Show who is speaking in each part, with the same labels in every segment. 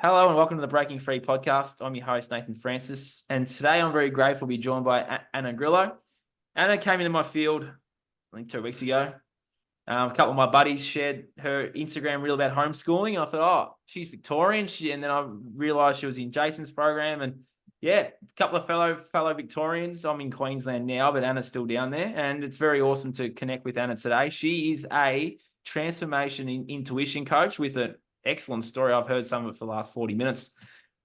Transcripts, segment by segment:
Speaker 1: Hello and welcome to the Breaking Free podcast. I'm your host, Nathan Francis, and today I'm very grateful to be joined by Anna Grillo. Anna came into my field, I think 2 weeks ago. A couple of my buddies shared her Instagram reel about homeschooling, and I thought, oh, she's Victorian. And then I realised she was in Jason's program, and yeah, a couple of fellow Victorians. I'm in Queensland now, but Anna's still down there, and it's very awesome to connect with Anna today. She is a transformation in intuition coach with an excellent story. I've heard some of it for the last 40 minutes.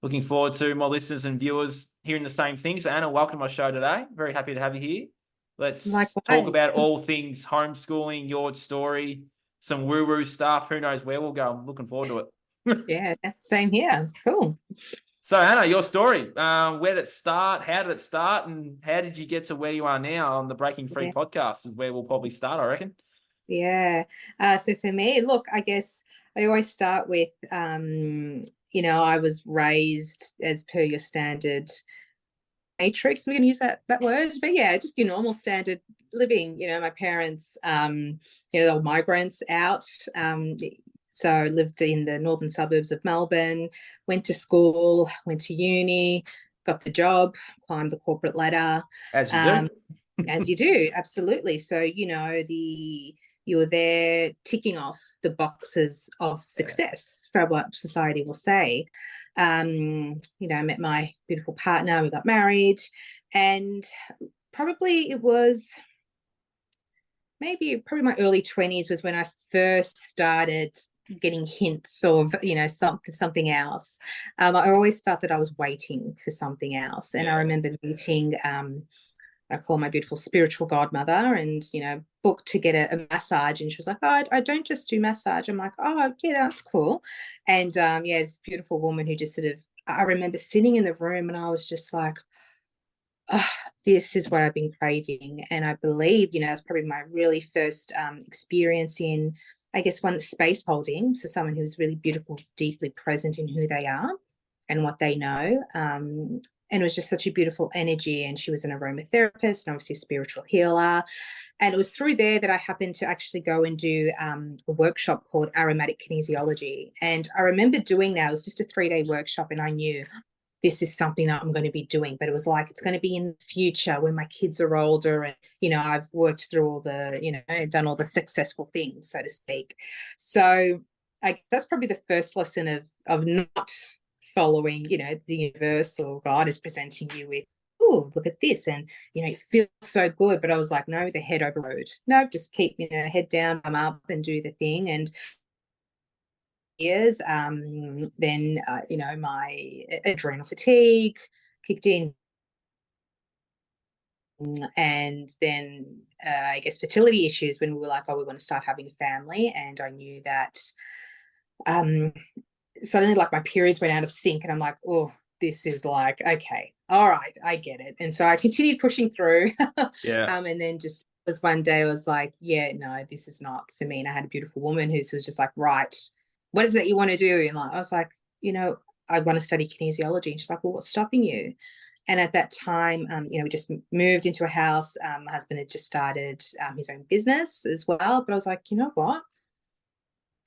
Speaker 1: Looking forward to my listeners and viewers hearing the same thing. So Anna, welcome to my show today. Very happy to have you here. Let's
Speaker 2: Likewise.
Speaker 1: talk about all things homeschooling, your story, some woo-woo stuff. Who knows where we'll go. I'm looking forward to it.
Speaker 2: Yeah, same here. Cool.
Speaker 1: So Anna, your story. Where did it start? How did it start? And how did you get to where you are now on the Breaking Free podcast is where we'll probably start, I reckon.
Speaker 2: Yeah. So for me, look, I guess I always start with, I was raised as per your standard matrix. We're going to use that word, but yeah, just your normal standard living. My parents, they were migrants out. So I lived in the northern suburbs of Melbourne, went to school, went to uni, got the job, climbed the corporate ladder.
Speaker 1: As you do.
Speaker 2: As you do, absolutely. So, you were there ticking off the boxes of success for what society will say. I met my beautiful partner, we got married, and probably it was probably my early 20s was when I first started getting hints of something else. I always felt that I was waiting for something else, and I remember meeting I call my beautiful spiritual godmother, and booked to get a massage, and she was like, oh, I don't just do massage. I'm like, oh yeah, that's cool. And this beautiful woman who just sort of, I remember sitting in the room and I was just like, oh, this is what I've been craving. And I believe, it's probably my really first experience in, I guess, one space holding. So someone who's really beautiful, deeply present in who they are and what they know. And it was just such a beautiful energy. And she was an aromatherapist and obviously a spiritual healer. And it was through there that I happened to actually go and do a workshop called aromatic kinesiology. And I remember doing that. It was just a 3-day workshop, and I knew this is something that I'm going to be doing, but it was like, it's going to be in the future when my kids are older and, I've worked through all the, done all the successful things, so to speak. So that's probably the first lesson of not following, the universe or God is presenting you with, oh, look at this. And, it feels so good. But I was like, no, the head overrode. No, just keep, head down, I'm up and do the thing. And years, then, my adrenal fatigue kicked in. And then I guess fertility issues when we were like, oh, we want to start having a family. And I knew that suddenly like my periods went out of sync, and I'm like, oh, this is like, okay, all right, I get it. And so I continued pushing through. And then just was one day I was like, yeah, no, this is not for me. And I had a beautiful woman who was just like, right, what is it you want to do? And I was like, I want to study kinesiology. And she's like, well, what's stopping you? And at that time, we just moved into a house. My husband had just started his own business as well. But I was like, you know what?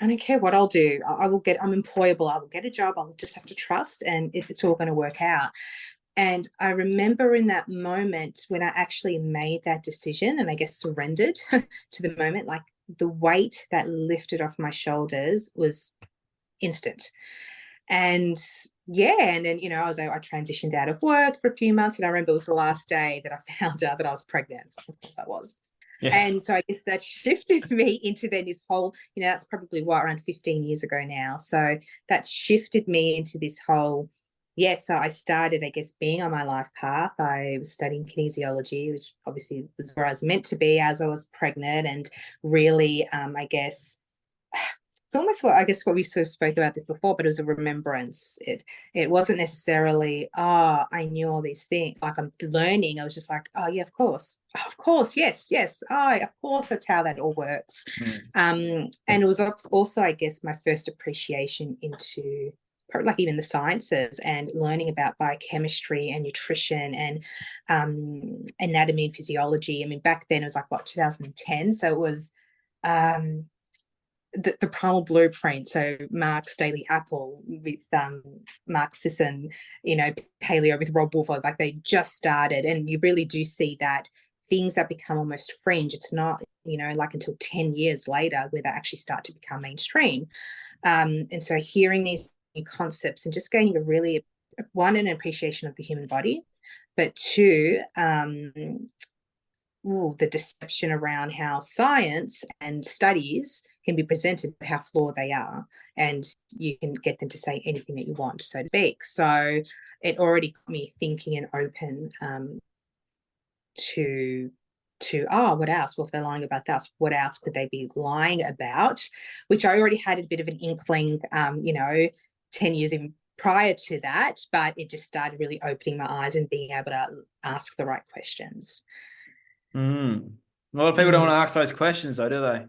Speaker 2: I don't care what I'll do. I'm employable. I will get a job. I'll just have to trust, and if it's all going to work out. And I remember in that moment when I actually made that decision and I guess surrendered to the moment, like the weight that lifted off my shoulders was instant. And and then, I transitioned out of work for a few months, and I remember it was the last day that I found out that I was pregnant. So of course I was. Yeah. And so I guess that shifted me into then this whole, that's probably around 15 years ago now. So that shifted me into this whole, so I started, I guess, being on my life path. I was studying kinesiology, which obviously was where I was meant to be as I was pregnant, and really, I guess, it's almost what we sort of spoke about this before, but it was a remembrance. It wasn't necessarily, I knew all these things. Like I'm learning. I was just like, oh yeah, of course, yes. Of course, that's how that all works. And it was also, I guess, my first appreciation into probably like even the sciences and learning about biochemistry and nutrition and anatomy and physiology. I mean, back then it was like 2010, so it was. the primal blueprint. So Marx Daily Apple with Mark Sisson, paleo with Rob Wolfer, like they just started, and you really do see that things that become almost fringe, it's not like until 10 years later where they actually start to become mainstream. And so hearing these new concepts and just gaining a really, one, an appreciation of the human body, but two, the deception around how science and studies can be presented, how flawed they are, and you can get them to say anything that you want, so to speak. So it already got me thinking and open to what else? Well, if they're lying about that, what else could they be lying about? Which I already had a bit of an inkling, 10 years in prior to that, but it just started really opening my eyes and being able to ask the right questions.
Speaker 1: A lot of people don't want to ask those questions, though, do they?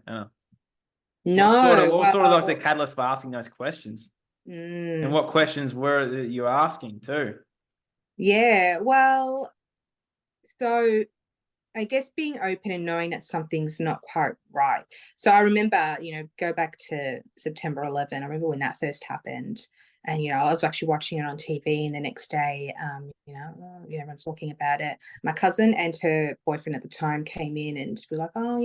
Speaker 2: No.
Speaker 1: What sort of like the catalyst for asking those questions? And what questions were you asking too?
Speaker 2: Yeah, well, so I guess being open and knowing that something's not quite right. So I remember, go back to September 11. I remember when that first happened, and I was actually watching it on TV, and the next day, everyone's talking about it. My cousin and her boyfriend at the time came in and were like, oh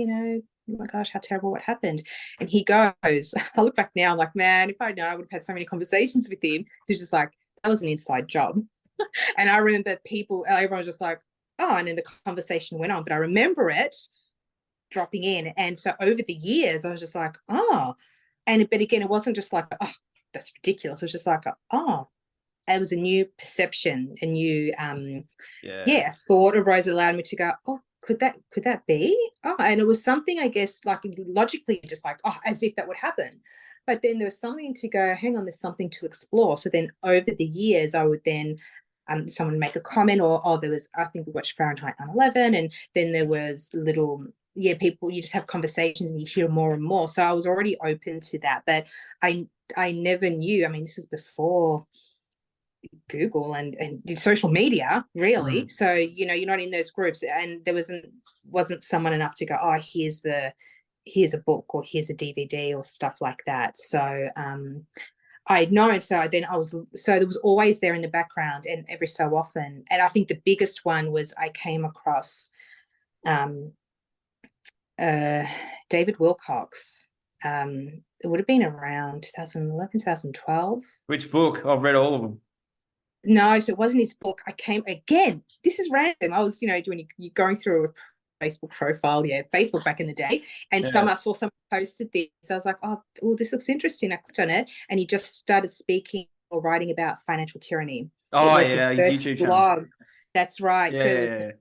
Speaker 2: my gosh, how terrible, what happened? And he goes, I look back now, I'm like, man, if I'd known, I would have had so many conversations with him. So it's just like, that was an inside job. And I remember everyone was just like, oh, and then the conversation went on, but I remember it dropping in. And so over the years, I was just like, oh, but again, it wasn't just like, oh, that's ridiculous. It was just like, oh, it was a new perception, a new, thought arose that allowed me to go, oh, could that be? Oh, and it was something, I guess, like logically, just like, oh, as if that would happen. But then there was something to go, hang on, there's something to explore. So then over the years, I would then someone would make a comment, or there was, I think we watched Fahrenheit 9/11, and then there was people, you just have conversations and you hear more and more. So I was already open to that, but I never knew. I mean, this is before Google and social media, really. So you're not in those groups, and there wasn't someone enough to go, oh, here's a book, or here's a DVD, or stuff like that. So I'd known, so then there was always there in the background, and every so often, and I think the biggest one was I came across David Wilcox. It would have been around 2011, 2012.
Speaker 1: Which book? I've read all of them.
Speaker 2: No, so it wasn't his book. This is random. I was, doing, you're going through a Facebook profile, Facebook back in the day, and I saw someone posted this. I was like, oh, well, this looks interesting. I clicked on it, and he just started speaking or writing about financial tyranny.
Speaker 1: Oh, his YouTube
Speaker 2: blog.
Speaker 1: channel.
Speaker 2: That's right.
Speaker 1: Yeah,
Speaker 2: so it was the first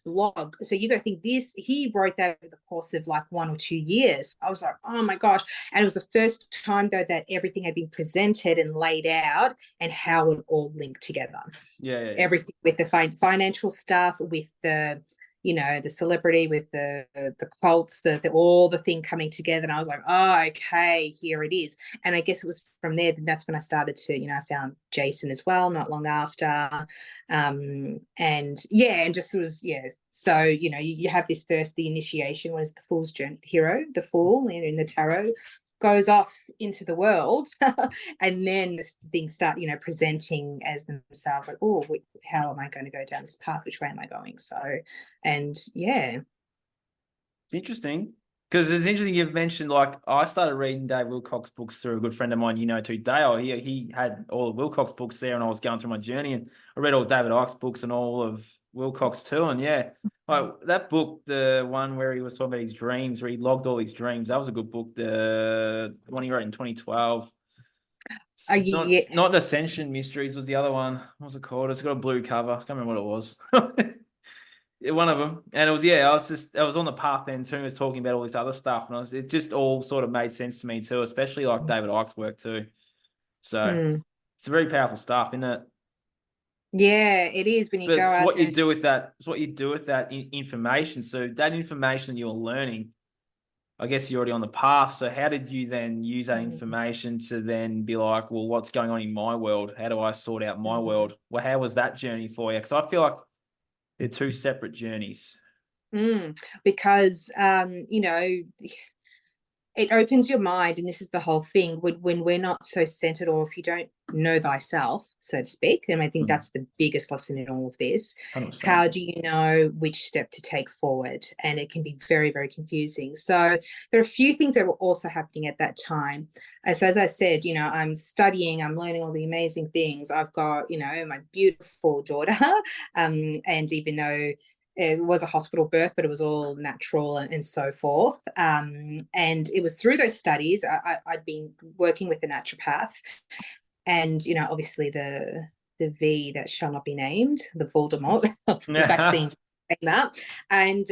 Speaker 2: blog. So you got to think he wrote that over the course of like 1 or 2 years. I was like, oh my gosh. And it was the first time though that everything had been presented and laid out, and how it all linked together. Everything with the financial stuff, with the the celebrity, with the cults, all the thing coming together. And I was like, oh, okay, here it is. And I guess it was from there, that's when I started to, I found Jason as well, not long after. And just was, So, you have this first, the initiation was the fool's journey, the hero, the fool in the tarot goes off into the world, and then things start presenting as themselves, like, oh, how am I going to go down this path, which way am I going? So, and it's
Speaker 1: interesting, because it's interesting you've mentioned, like, I started reading Dave Wilcox books through a good friend of mine, too, Dale. He had all the Wilcox books there, and I was going through my journey, and I read all David Icke's books and all of Wilcox too. And like that book, the one where he was talking about his dreams, where he logged all his dreams, that was a good book. The one he wrote in 2012. Not Ascension Mysteries was the other one. What was it called? It's got a blue cover. I can't remember what it was. One of them. And it was, I was on the path then too. He was talking about all this other stuff, and it just all sort of made sense to me too, especially like David Icke's work too. So it's very powerful stuff, isn't it?
Speaker 2: Yeah, it is when you go out.
Speaker 1: What you do with that. It's what you do with that information. So that information you're learning, I guess you're already on the path. So how did you then use that information to then be like, well, what's going on in my world? How do I sort out my world? Well, how was that journey for you? Because I feel like they're two separate journeys.
Speaker 2: Because it opens your mind, and this is the whole thing, when we're not so centered, or if you don't know thyself, so to speak. And I think that's the biggest lesson in all of this.
Speaker 1: 100%.
Speaker 2: How do you know which step to take forward? And it can be very, very confusing. So there are a few things that were also happening at that time. As I said, you know, I'm studying, I'm learning all the amazing things. I've got, you know, my beautiful daughter, and even though it was a hospital birth, but it was all natural and so forth. And it was through those studies, I'd been working with a naturopath, and, you know, obviously the V that shall not be named, the Voldemort, the vaccines came up. And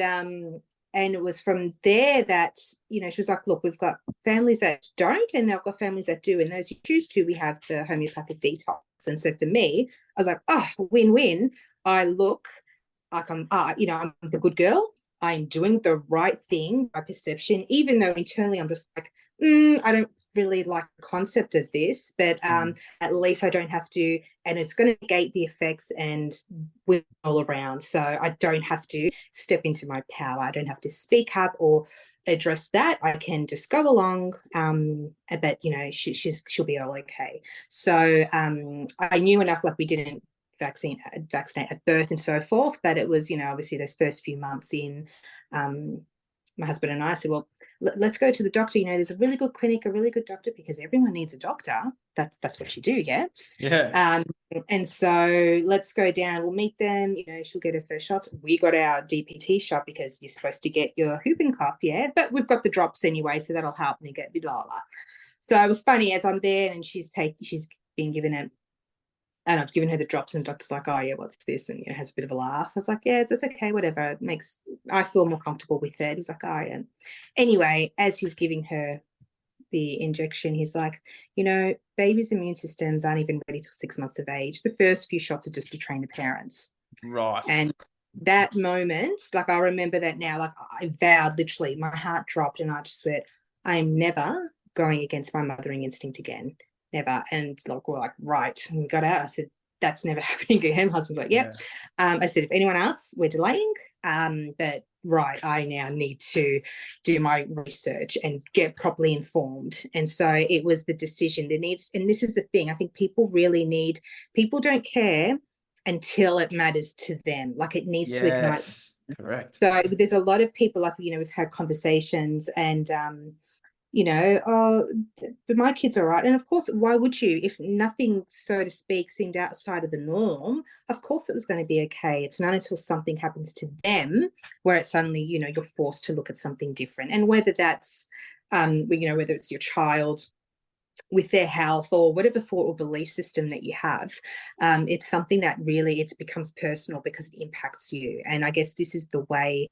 Speaker 2: it was from there that, you know, she was like, look, we've got families that don't, and they've got families that do. And those who choose to, we have the homeopathic detox. And so for me, I was like, oh, win-win. I look like I'm, you know, I'm the good girl. I'm doing the right thing by perception, even though internally I'm just like, I don't really like the concept of this, but at least I don't have to, and it's going to negate the effects and win all around. So I don't have to step into my power. I don't have to speak up or address that. I can just go along, but, you know, she'll be all okay. So I knew enough, like, we didn't vaccinate at birth and so forth, but it was, you know, obviously those first few months in, my husband and I said, well, let's go to the doctor. You know, there's a really good clinic, a really good doctor, because everyone needs a doctor. That's what you do, yeah. And so let's go down. We'll meet them. You know, she'll get her first shots. We got our DPT shot because you're supposed to get your whooping cough, yeah. But we've got the drops anyway, so that'll help me get a bit lower. So it was funny, as I'm there and she's being given it. And I've given her the drops, and the doctor's like, oh, yeah, what's this? And, you know, has a bit of a laugh. I was like, yeah, that's okay, whatever. I feel more comfortable with it. He's like, oh, yeah. Anyway, as he's giving her the injection, he's like, you know, babies' immune systems aren't even ready till 6 months of age. The first few shots are just to train the parents.
Speaker 1: Right.
Speaker 2: And that moment, like, I remember that now, like, I vowed, literally, my heart dropped, and I just went, I am never going against my mothering instinct again. Never. And like, we're like, right. And we got out. I said, that's never happening again. My husband's like, yep. Yeah. I said, if anyone else, we're delaying. But right, I now need to do my research and get properly informed. And so it was the decision that needs, and this is the thing, I think people don't care until it matters to them. Like, it needs to ignite.
Speaker 1: Correct.
Speaker 2: So there's a lot of people, like, you know, we've had conversations, and you know, oh, but my kid's all right. And of course, why would you? If nothing, so to speak, seemed outside of the norm, of course it was going to be okay. It's not until something happens to them where it's suddenly, you know, you're forced to look at something different. And whether that's, you know, whether it's your child with their health or whatever thought or belief system that you have, it's something that really, it becomes personal because it impacts you. And I guess this is the way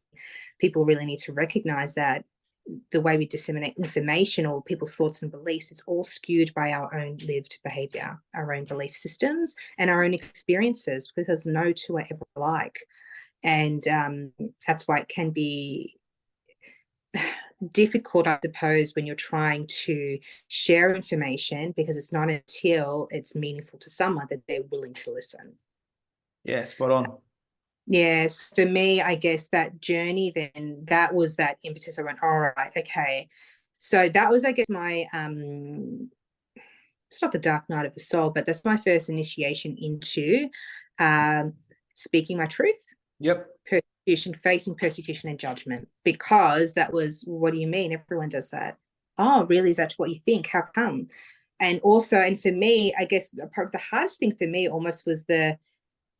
Speaker 2: people really need to recognize that the way we disseminate information or people's thoughts and beliefs, it's all skewed by our own lived behavior, our own belief systems, and our own experiences, because no two are ever alike. And that's why it can be difficult, I suppose, when you're trying to share information, because it's not until it's meaningful to someone that they're willing to listen.
Speaker 1: Yeah, spot on.
Speaker 2: Yes, for me, I guess that journey, then, that was that impetus. I went, all right, okay. So that was, I guess, my it's not the dark night of the soul, but that's my first initiation into speaking my truth.
Speaker 1: Yep.
Speaker 2: Facing persecution and judgment, because that was, what do you mean? Everyone does that. Oh, really? Is that what you think? How come? And also, and for me, I guess the hardest thing for me almost was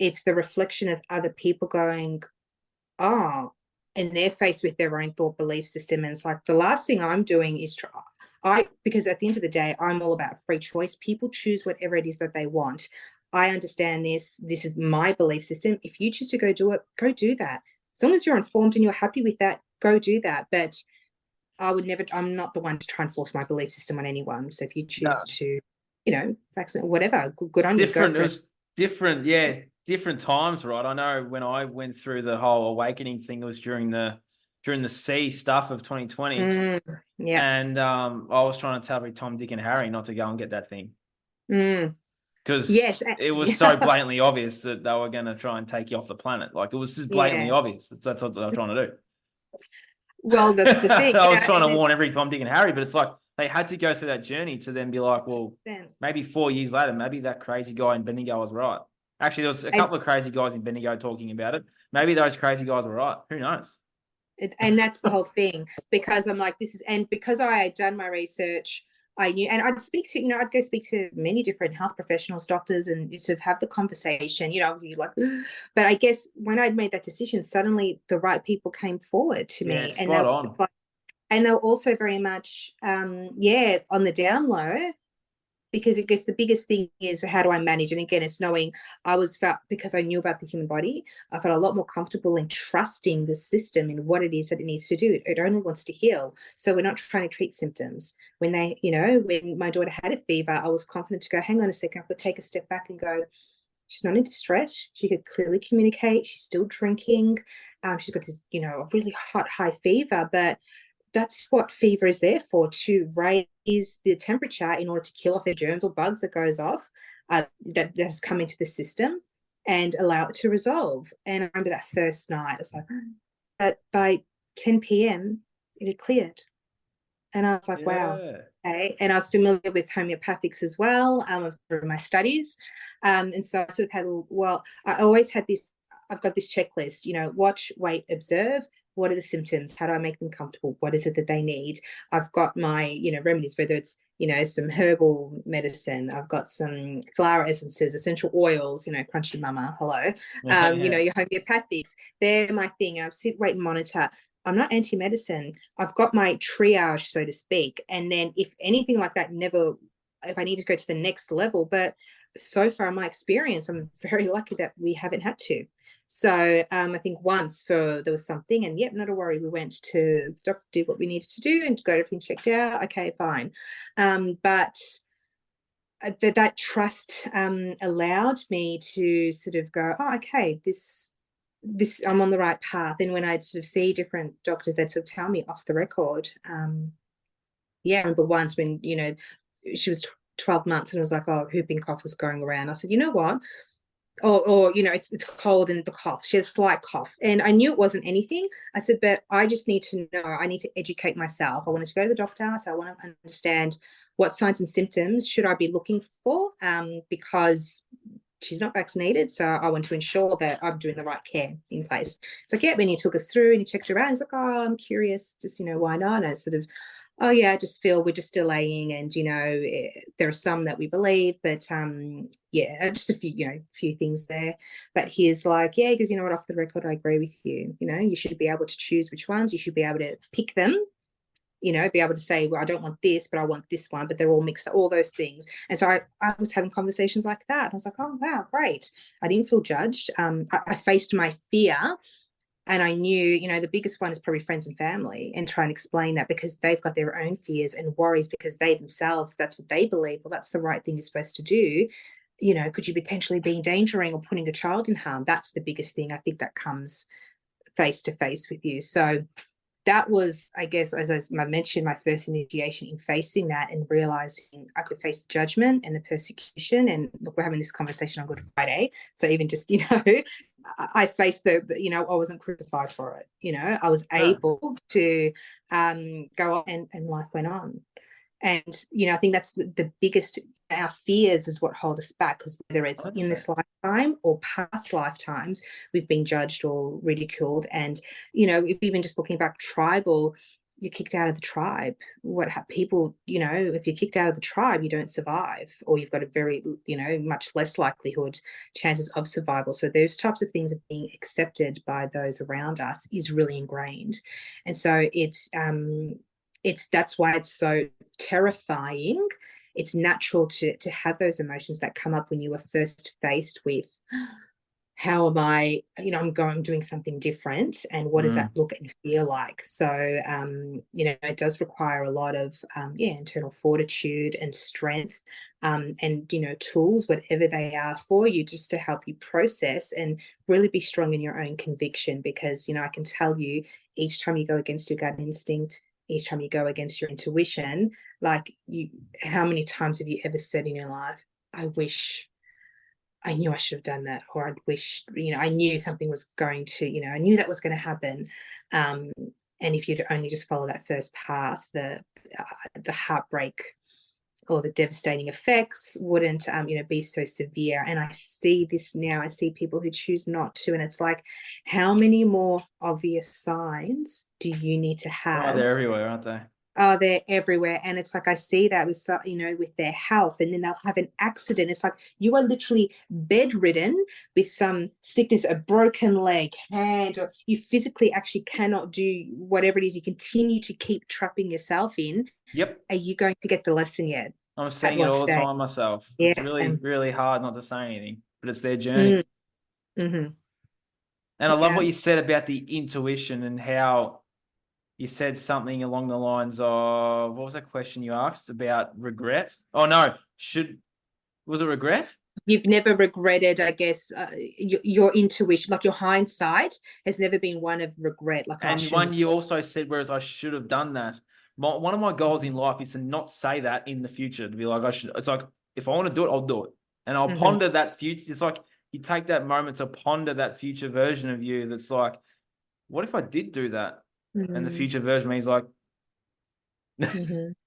Speaker 2: it's the reflection of other people going, oh, and they're faced with their own thought belief system. And it's like, the last thing I'm doing is because at the end of the day, I'm all about free choice. People choose whatever it is that they want. I understand this is my belief system. If you choose to go do it, go do that. As long as you're informed and you're happy with that, go do that. But I'm not the one to try and force my belief system on anyone. So if you choose to, you know, vaccinate, whatever, good on you.
Speaker 1: It was different, yeah. Different times, right? I know when I went through the whole awakening thing, it was during the C stuff of 2020.
Speaker 2: Yeah.
Speaker 1: And I was trying to tell Tom, Dick, and Harry not to go and get that thing. Because it was so blatantly obvious that they were going to try and take you off the planet. Like, it was just blatantly obvious. That's what they were trying to do.
Speaker 2: Well, that's the thing.
Speaker 1: I was trying to warn every Tom, Dick, and Harry, but it's like they had to go through that journey to then be like, well,
Speaker 2: 100%.
Speaker 1: maybe 4 years later, maybe that crazy guy in Bendigo was right. Actually, there was a couple of crazy guys in Bendigo talking about it. Maybe those crazy guys were right. Who knows?
Speaker 2: And that's the whole thing, because I'm like, this is, and because I had done my research, I knew, and I'd speak to, I'd go speak to many different health professionals, doctors, and sort of have the conversation, you like, but I guess when I'd made that decision, suddenly the right people came forward to
Speaker 1: Yeah,
Speaker 2: me, and
Speaker 1: spot on.
Speaker 2: and they're also very much, on the down low, because I guess the biggest thing is, how do I manage? And again, it's knowing, because I knew about the human body, I felt a lot more comfortable in trusting the system and what it is that it needs to do. It only wants to heal. So we're not trying to treat symptoms. When when my daughter had a fever, I was confident to go, hang on a second, I could take a step back and go, she's not in distress. She could clearly communicate. She's still drinking. She's got this, a really hot, high fever, but that's what fever is there for, to raise the temperature in order to kill off any germs or bugs that goes off, that has come into the system, and allow it to resolve. And I remember that first night, I was like, but by 10 p.m. it had cleared. And I was like, wow. Okay. And I was familiar with homeopathics as well, through my studies. And so I sort of had, I always had this, I've got this checklist, watch, wait, observe. What are the symptoms? How do I make them comfortable? What is it that they need? I've got my, remedies, whether it's, some herbal medicine. I've got some flower essences, essential oils, crunchy mama, hello. Your homeopathics, they're my thing. I sit, wait, and monitor. I'm not anti-medicine. I've got my triage, so to speak. And then if anything like that, if I need to go to the next level, but so far in my experience, I'm very lucky that we haven't had to. So I think once there was something, and not a worry, we went to the doctor, did what we needed to do, and got everything checked out. Okay, fine. But that trust allowed me to sort of go, oh, okay, this I'm on the right path. And when I'd sort of see different doctors, they'd sort of tell me off the record. I remember once when, she was 12 months and it was like, oh, whooping cough was going around. I said, you know what? Or it's cold and the cough. She has a slight cough. And I knew it wasn't anything. I said, but I just need to know. I need to educate myself. I wanted to go to the doctor. So I want to understand what signs and symptoms should I be looking for, because she's not vaccinated. So I want to ensure that I'm doing the right care in place. It's like, when he took us through and he checked her out, he's like, oh, I'm curious, just, why not? And I sort of, oh yeah, I just feel we're just delaying, and there are some that we believe, but just a few things there. But he's like, yeah, because what, off the record, I agree with you. You should be able to choose which ones. You should be able to pick them. Be able to say, well, I don't want this, but I want this one, but they're all mixed up, all those things. And so I was having conversations like that. I was like, oh wow, great. I didn't feel judged. I faced my fear. And I knew, the biggest one is probably friends and family, and try and explain that, because they've got their own fears and worries, because they themselves, that's what they believe. Well, that's the right thing you're supposed to do. Could you potentially be endangering or putting a child in harm? That's the biggest thing. I think that comes face to face with you. So that was, I guess, as I mentioned, my first initiation in facing that and realizing I could face the judgment and the persecution. And look, we're having this conversation on Good Friday. So even just, I faced I wasn't crucified for it. I was able to go on, and life went on. And, I think that's the biggest, our fears is what hold us back, because whether it's 100%. In this lifetime or past lifetimes, we've been judged or ridiculed. And, if even just looking back, tribal, you're kicked out of the tribe. People, if you're kicked out of the tribe, you don't survive, or you've got a very, much less likelihood, chances of survival. So those types of things are being accepted by those around us is really ingrained. And so that's why it's so terrifying. It's natural to have those emotions that come up when you are first faced with, how am I, I'm doing something different, and what does that look and feel like? So, it does require a lot of, internal fortitude and strength, and, tools, whatever they are for you, just to help you process and really be strong in your own conviction. Because, I can tell you, each time you go against your gut instinct, each time you go against your intuition, how many times have you ever said in your life, I wish I knew I should have done that, or I'd wish, I knew something was going to, I knew that was going to happen. And if you'd only just follow that first path, the heartbreak or the devastating effects wouldn't be so severe. And I see this now. I see people who choose not to, and it's like, how many more obvious signs do you need to have?
Speaker 1: Oh, they're everywhere, aren't they?
Speaker 2: Oh, they're everywhere. And it's like, I see that with, with their health, and then they'll have an accident. It's like, you are literally bedridden with some sickness, a broken leg, hand, or you physically actually cannot do whatever it is you continue to keep trapping yourself in.
Speaker 1: Yep.
Speaker 2: Are you going to get the lesson yet?
Speaker 1: I'm seeing it all the time myself.
Speaker 2: Yeah.
Speaker 1: It's really, really hard not to say anything, but it's their journey.
Speaker 2: Mm-hmm.
Speaker 1: And I love what you said about the intuition and how you said something along the lines of, what was that question you asked about regret? Oh, no. Was it regret?
Speaker 2: You've never regretted, I guess, your intuition, like your hindsight has never been one of regret. Like,
Speaker 1: and one you also said, whereas I should have done that. One of my goals in life is to not say that in the future, to be like, it's like, if I want to do it, I'll do it. And I'll ponder that future. It's like you take that moment to ponder that future version of you that's like, what if I did do that? And the future version means like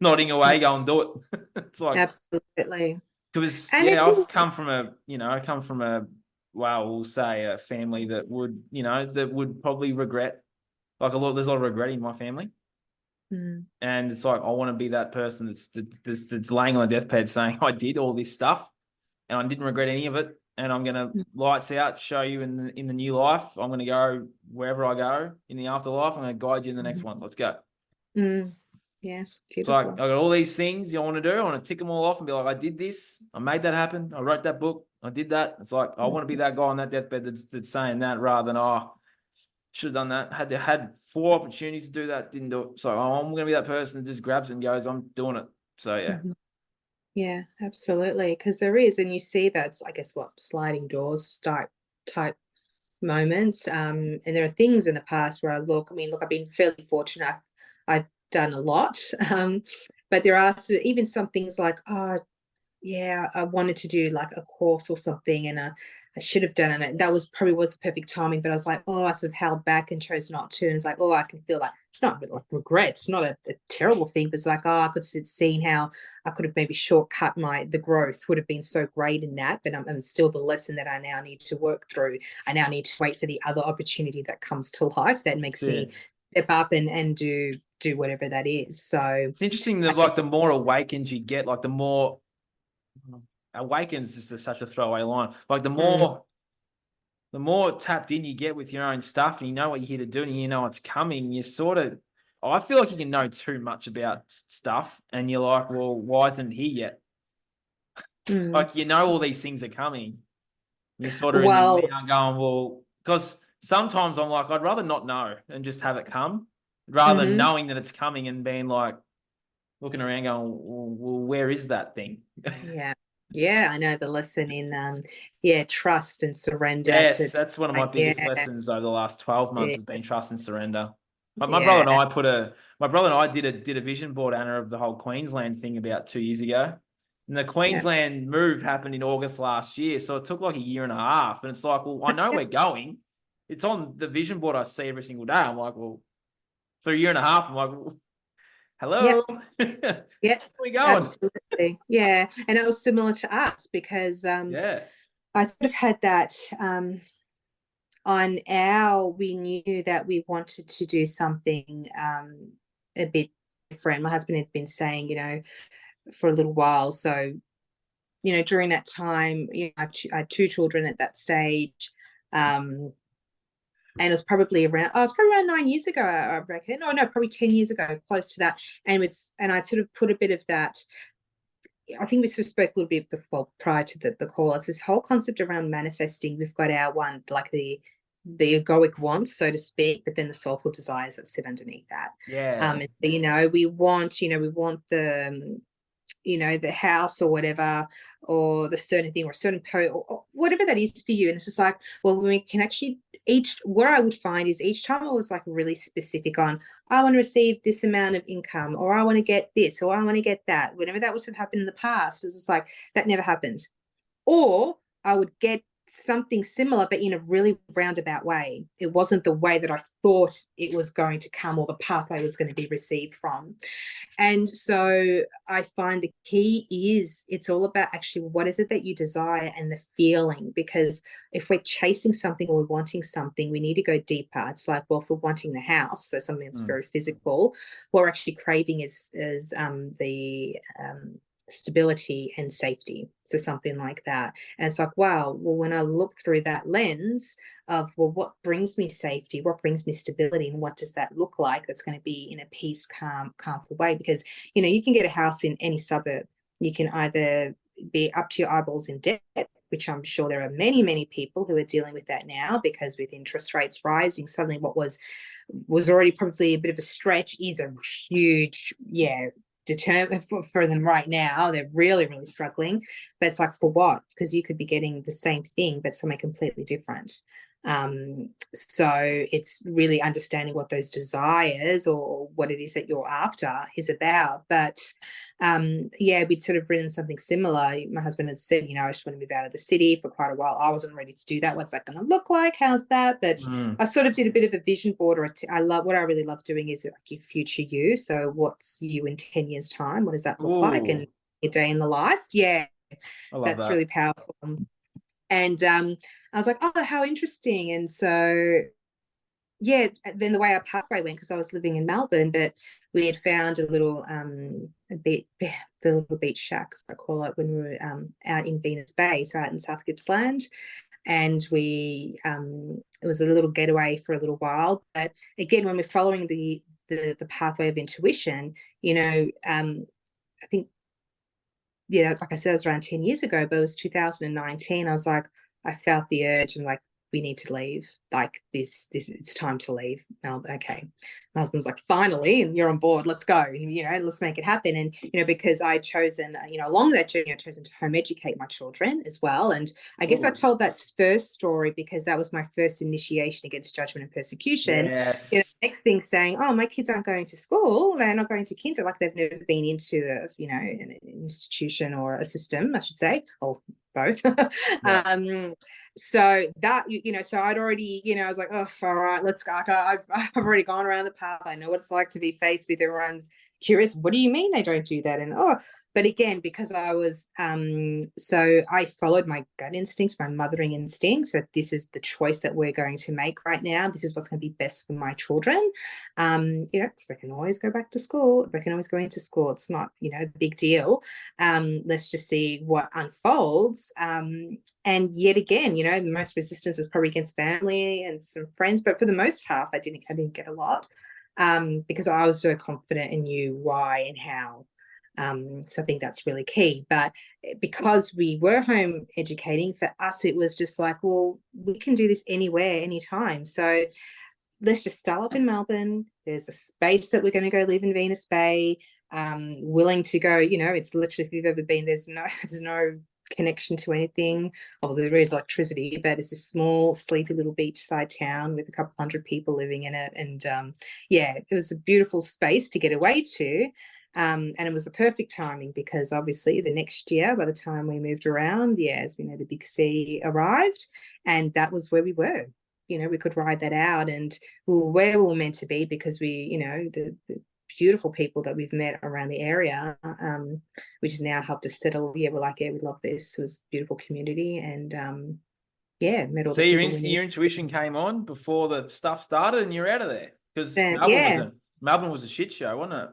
Speaker 1: nodding away, go and do it. It's like,
Speaker 2: absolutely.
Speaker 1: because I've come from we'll say a family that would probably regret, like there's a lot of regret in my family. And it's like, I want to be that person that's laying on a deathbed saying, I did all this stuff and I didn't regret any of it. And I'm going to lights out, show you in the new life. I'm going to go wherever I go in the afterlife. I'm going to guide you in the next one. Let's go.
Speaker 2: Yeah.
Speaker 1: It's like, I got all these things I want to do. I want to tick them all off and be like, I did this. I made that happen. I wrote that book. I did that. It's like, I want to be that guy on that deathbed that's saying that, rather than, should have done that. Had 4 opportunities to do that, didn't do it. So I'm going to be that person that just grabs it and goes, I'm doing it. So yeah.
Speaker 2: Yeah, absolutely. Because there is, and you see that's, I guess, sliding doors type moments. And there are things in the past where I've been fairly fortunate. I've done a lot. But there are even some things like, I wanted to do like a course or something, and I should have done it. That was the perfect timing, but I was like, I sort of held back and chose not to. And it's like, I can feel like it's not like regret. It's not a terrible thing, but it's like, I could see how I could have maybe shortcut the growth would have been so great in that. But I'm still the lesson that I now need to work through. I now need to wait for the other opportunity that comes to life that makes me step up and do whatever that is. So
Speaker 1: it's interesting that like the more awakened you get, like the more awakens is such a throwaway line. Like the more tapped in you get with your own stuff, and you know what you're here to do, and you know what's coming, I feel like you can know too much about stuff, and you're like, well, why isn't it here yet? Like, all these things are coming. You're sort of in the now going, well, because sometimes I'm like, I'd rather not know and just have it come, rather than knowing that it's coming and being like, looking around going, well, where is that thing?
Speaker 2: Yeah, I know the lesson in trust and surrender.
Speaker 1: Yes, that's one of my biggest lessons over the last 12 months has been trust and surrender. Like my brother and I did a vision board, Anna, of the whole Queensland thing about 2 years ago. And the Queensland move happened in August last year. So it took like a year and a half. And it's like, well, I know we're going. It's on the vision board I see every single day. I'm like, well, for a year and a half, I'm like, well, hello.
Speaker 2: Yeah.
Speaker 1: Where are we going?
Speaker 2: Absolutely. Yeah. And it was similar to us because I sort of had that we knew that we wanted to do something a bit different. My husband had been saying, for a little while. So, during that time, I had 2 children at that stage. And it was probably around 9 years ago, I reckon. Oh no, probably 10 years ago, close to that. And I sort of put a bit of that. I think we sort of spoke a little bit before, prior to the call. It's this whole concept around manifesting. We've got our one, like the egoic wants, so to speak, but then the soulful desires that sit underneath that.
Speaker 1: Yeah.
Speaker 2: And, we want the the house or whatever, or the certain thing, or a certain or whatever that is for you. And it's just like, well, when we can actually what I would find is each time I was like really specific on, I want to receive this amount of income, or I want to get this, or I want to get that. Whenever that was to happen in the past, it was just like, that never happened. Or I would get something similar, but in a really roundabout way. It wasn't the way that I thought it was going to come, or the pathway was going to be received from. And so I find the key is it's all about actually what is it that you desire and the feeling. Because if we're chasing something or we're wanting something, we need to go deeper. It's like, well, if we're wanting the house, so something that's very physical, what we're actually craving is the stability and safety. So something like that. And it's like, wow, well, when I look through that lens of, well, what brings me safety, what brings me stability, and what does that look like that's going to be in a peace, calmful way? Because, you know, you can get a house in any suburb. You can either be up to your eyeballs in debt, which I'm sure there are many, many people who are dealing with that now, because with interest rates rising, suddenly what was already probably a bit of a stretch is a huge, determined for them right now. They're really, really struggling. But it's like, for what? Because you could be getting the same thing, but something completely different. So it's really understanding what those desires or what it is that you're after is about. But we'd sort of written something similar. My husband had said, you know, I just want to move out of the city for quite a while. I wasn't ready to do that. What's that going to look like? How's that? But I sort of did a bit of a vision board, or I love, what I really love doing is like your future you. So what's you in 10 years time? What does that look like? And your day in the life. Yeah.
Speaker 1: I love
Speaker 2: that's
Speaker 1: that.
Speaker 2: really powerful. And I was like, oh, how interesting. And so, yeah, then the way our pathway went, because I was living in Melbourne, but we had found a little the little beach shack, as I call it, when we were out in Venus Bay, so out in South Gippsland. And we it was a little getaway for a little while. But again, when we're following the pathway of intuition, you know, I think, yeah, like I said, it was around 10 years ago, but it was 2019. I was like, I felt the urge and like, we need to leave. Like this, it's time to leave. Okay. My husband was like, finally, and you're on board. Let's go. You know, let's make it happen. And, you know, because I'd chosen, you know, along that journey, I'd chosen to home educate my children as well. And I guess I told that first story because that was my first initiation against judgment and persecution.
Speaker 1: Yes.
Speaker 2: You know, next thing saying, oh, my kids aren't going to school. They're not going to kinder, like they've never been into a, you know, an institution or a system, I should say, or both. So that, you know, so I'd already, you know, I was like, oh, all right, let's go. I've already gone around the path. I know what it's like to be faced with everyone's curious. What do you mean they don't do that? And but again, because I was so I followed my gut instincts, my mothering instincts, that this is the choice that we're going to make right now. This is what's going to be best for my children. You know, because they can always go back to school, they can always go into school, it's not, you know, a big deal. Let's just see what unfolds. And yet again, you know, the most resistance was probably against family and some friends, but for the most half I didn't get a lot. Because I was so confident and knew why and how. So I think that's really key. But because we were home educating, for us, it was just like, well, we can do this anywhere, anytime. So let's just start up in Melbourne. There's a space that we're going to go live in Venus Bay. Willing to go, you know, it's literally, if you've ever been, there's no connection to anything. Although there is electricity, but it's a small, sleepy little beachside town with a couple hundred people living in it. And it was a beautiful space to get away to. And it was the perfect timing because obviously the next year, by the time we moved around, as we know, the big C arrived, and that was where we were. You know, we could ride that out, and we were where we were meant to be because we, you know, the beautiful people that we've met around the area, which has now helped us settle. We're like, we love this. It was a beautiful community, and met all
Speaker 1: So
Speaker 2: the
Speaker 1: your
Speaker 2: people.
Speaker 1: your intuition came on before the stuff started, and you're out of there because Melbourne was a shit show, wasn't it?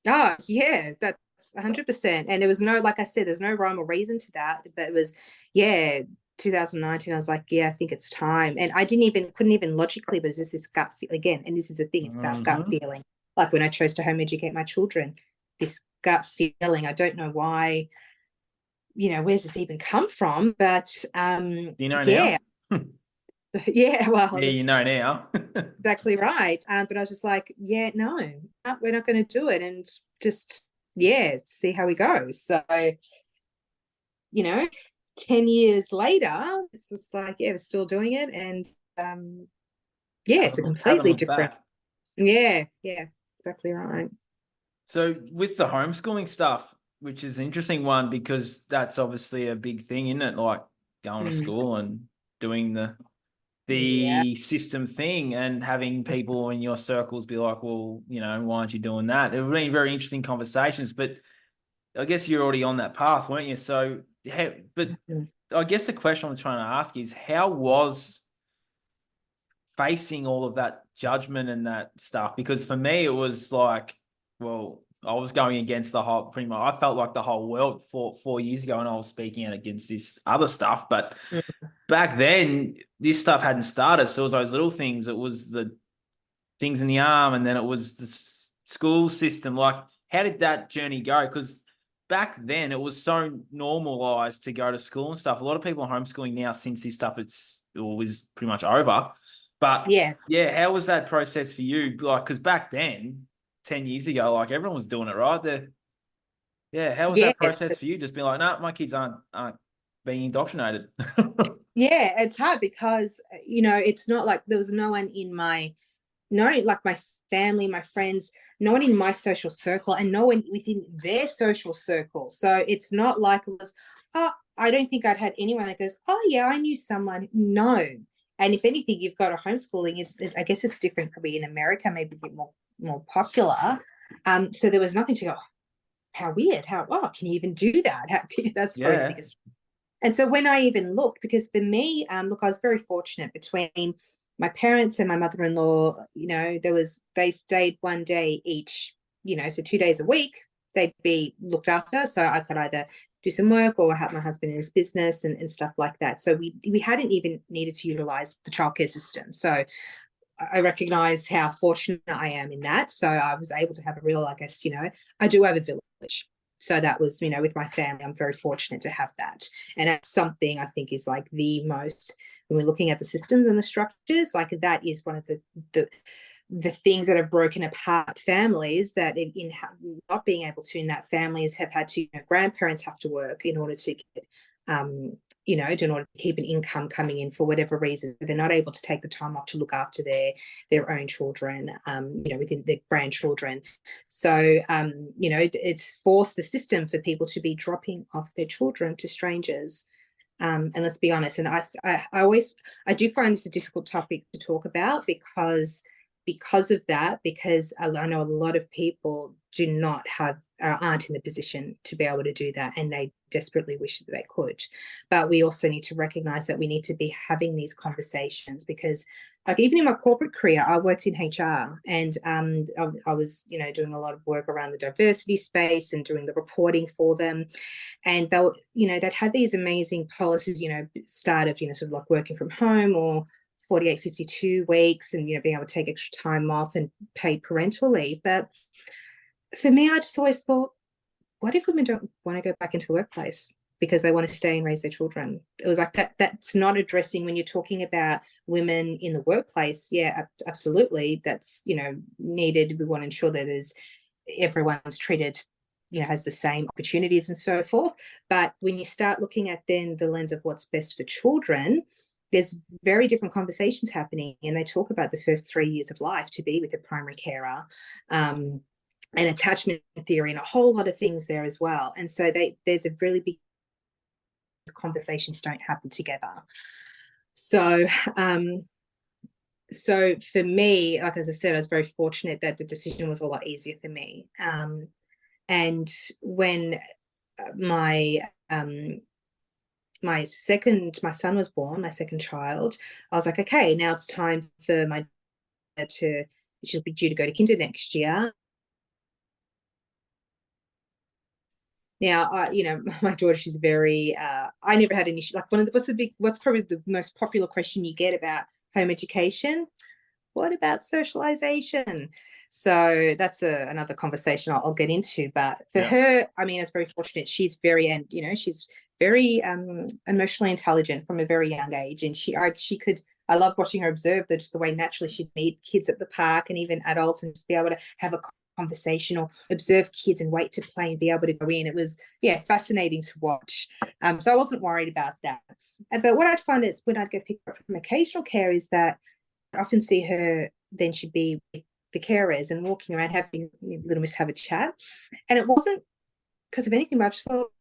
Speaker 2: Oh yeah, that's 100%. And there was no, like I said, there's no rhyme or reason to that. But it was, 2019. I was like, I think it's time. And I couldn't even logically, but it was just this gut feel again. And this is the thing, it's our gut feeling. Like when I chose to home educate my children, this gut feeling, I don't know why, you know, where's this even come from? But
Speaker 1: you know now?
Speaker 2: Well,
Speaker 1: you know now.
Speaker 2: Exactly right. But I was just like, no, we're not going to do it, and just see how we go. So, you know, 10 years later, it's just like, we're still doing it, and it's a completely different.
Speaker 1: Back.
Speaker 2: Yeah, exactly right.
Speaker 1: So with the homeschooling stuff, which is an interesting one because that's obviously a big thing, isn't it? Like going to school and doing the system thing, and having people in your circles be like, well, you know, why aren't you doing that? It would be very interesting conversations, but I guess you're already on that path, weren't you? So, but I guess the question I'm trying to ask is, how was facing all of that judgment and that stuff? Because for me, it was like, well, I was going against the whole, pretty much, I felt like the whole world 4 years ago, and I was speaking out against this other stuff. But back then, this stuff hadn't started. So it was those little things. It was the things in the arm, and then it was the school system. Like, how did that journey go? Because back then it was so normalized to go to school and stuff. A lot of people are homeschooling now since this stuff is pretty much over. But how was that process for you? Like, because back then, 10 years ago, like, everyone was doing it, right? How was that process for you? Just being like, no, my kids aren't being indoctrinated.
Speaker 2: Yeah, it's hard because, you know, it's not like there was no one in my family, my friends, no one in my social circle, and no one within their social circle. So it's not like it was, oh, I don't think I'd had anyone that goes, oh yeah, I knew someone. No. And if anything, you've got a homeschooling I guess it's different probably in America, maybe a bit more popular. So there was nothing to go, how weird, can you even do that? That's probably the biggest. And so when I even looked, because for me, look, I was very fortunate between my parents and my mother-in-law, you know, they stayed one day each, you know, so 2 days a week, they'd be looked after. So I could either do some work or help my husband in his business and stuff like that. So we hadn't even needed to utilize the childcare system. So I recognize how fortunate I am in that. So I was able to have a real, I guess, you know, I do have a village. So that was, you know, with my family, I'm very fortunate to have that. And that's something I think is like the most, when we're looking at the systems and the structures, like that is one of the things that have broken apart families, that in not being able to, in that families have had to, you know, grandparents have to work in order to get, you know, in order to keep an income coming in for whatever reason. They're not able to take the time off to look after their own children, you know, within their grandchildren. So, you know, it's forced the system for people to be dropping off their children to strangers. And let's be honest, and I do find this a difficult topic to talk about because of that, because I know a lot of people do not have, aren't in the position to be able to do that, and they desperately wish that they could. But we also need to recognize that we need to be having these conversations, because like even in my corporate career, I worked in HR, and I was, you know, doing a lot of work around the diversity space and doing the reporting for them. And they'll, you know, they'd have these amazing policies, you know, start of, you know, sort of like working from home or 48, 52 weeks, and, you know, being able to take extra time off and paid parental leave. But for me, I just always thought, what if women don't want to go back into the workplace because they want to stay and raise their children? It was like that's not addressing when you're talking about women in the workplace. Yeah, absolutely. That's, you know, needed. We want to ensure that everyone's treated, you know, has the same opportunities and so forth. But when you start looking at then the lens of what's best for children, there's very different conversations happening, and they talk about the first 3 years of life to be with a primary carer, and attachment theory and a whole lot of things there as well. And so there's a really big, conversations don't happen together. So so for me, like as I said, I was very fortunate that the decision was a lot easier for me. And when my son was born, my second child, I was like, okay, now it's time for my she'll be due to go to kinder next year. Now, you know, my daughter, she's very, I never had an issue. Like what's probably the most popular question you get about home education? What about socialization? So that's another conversation I'll get into. But for her, I mean, I was very fortunate. She's very, and you know, she's very emotionally intelligent from a very young age, and she could. I loved watching her observe just the way naturally she'd meet kids at the park and even adults, and just be able to have a conversation or observe kids and wait to play and be able to go in. It was fascinating to watch. So I wasn't worried about that. But what I'd find is when I'd go pick her up from occasional care is that I often see her, then she'd be with the carers and walking around having little miss have a chat. And it wasn't because of anything, but I just thought,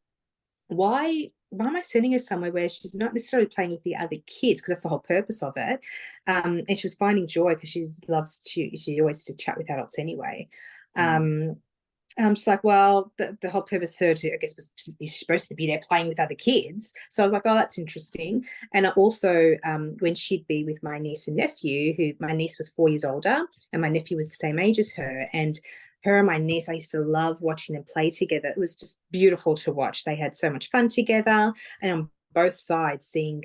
Speaker 2: why why am I sending her somewhere where she's not necessarily playing with the other kids, because that's the whole purpose of it. And she was finding joy because she always to chat with adults anyway. And I'm just like, well, the whole purpose of her to, I guess, was supposed to be there playing with other kids. So I was like, oh, that's interesting. And also, when she'd be with my niece and nephew, who my niece was 4 years older and my nephew was the same age as her. And her and my niece, I used to love watching them play together. It was just beautiful to watch. They had so much fun together. And on both sides, seeing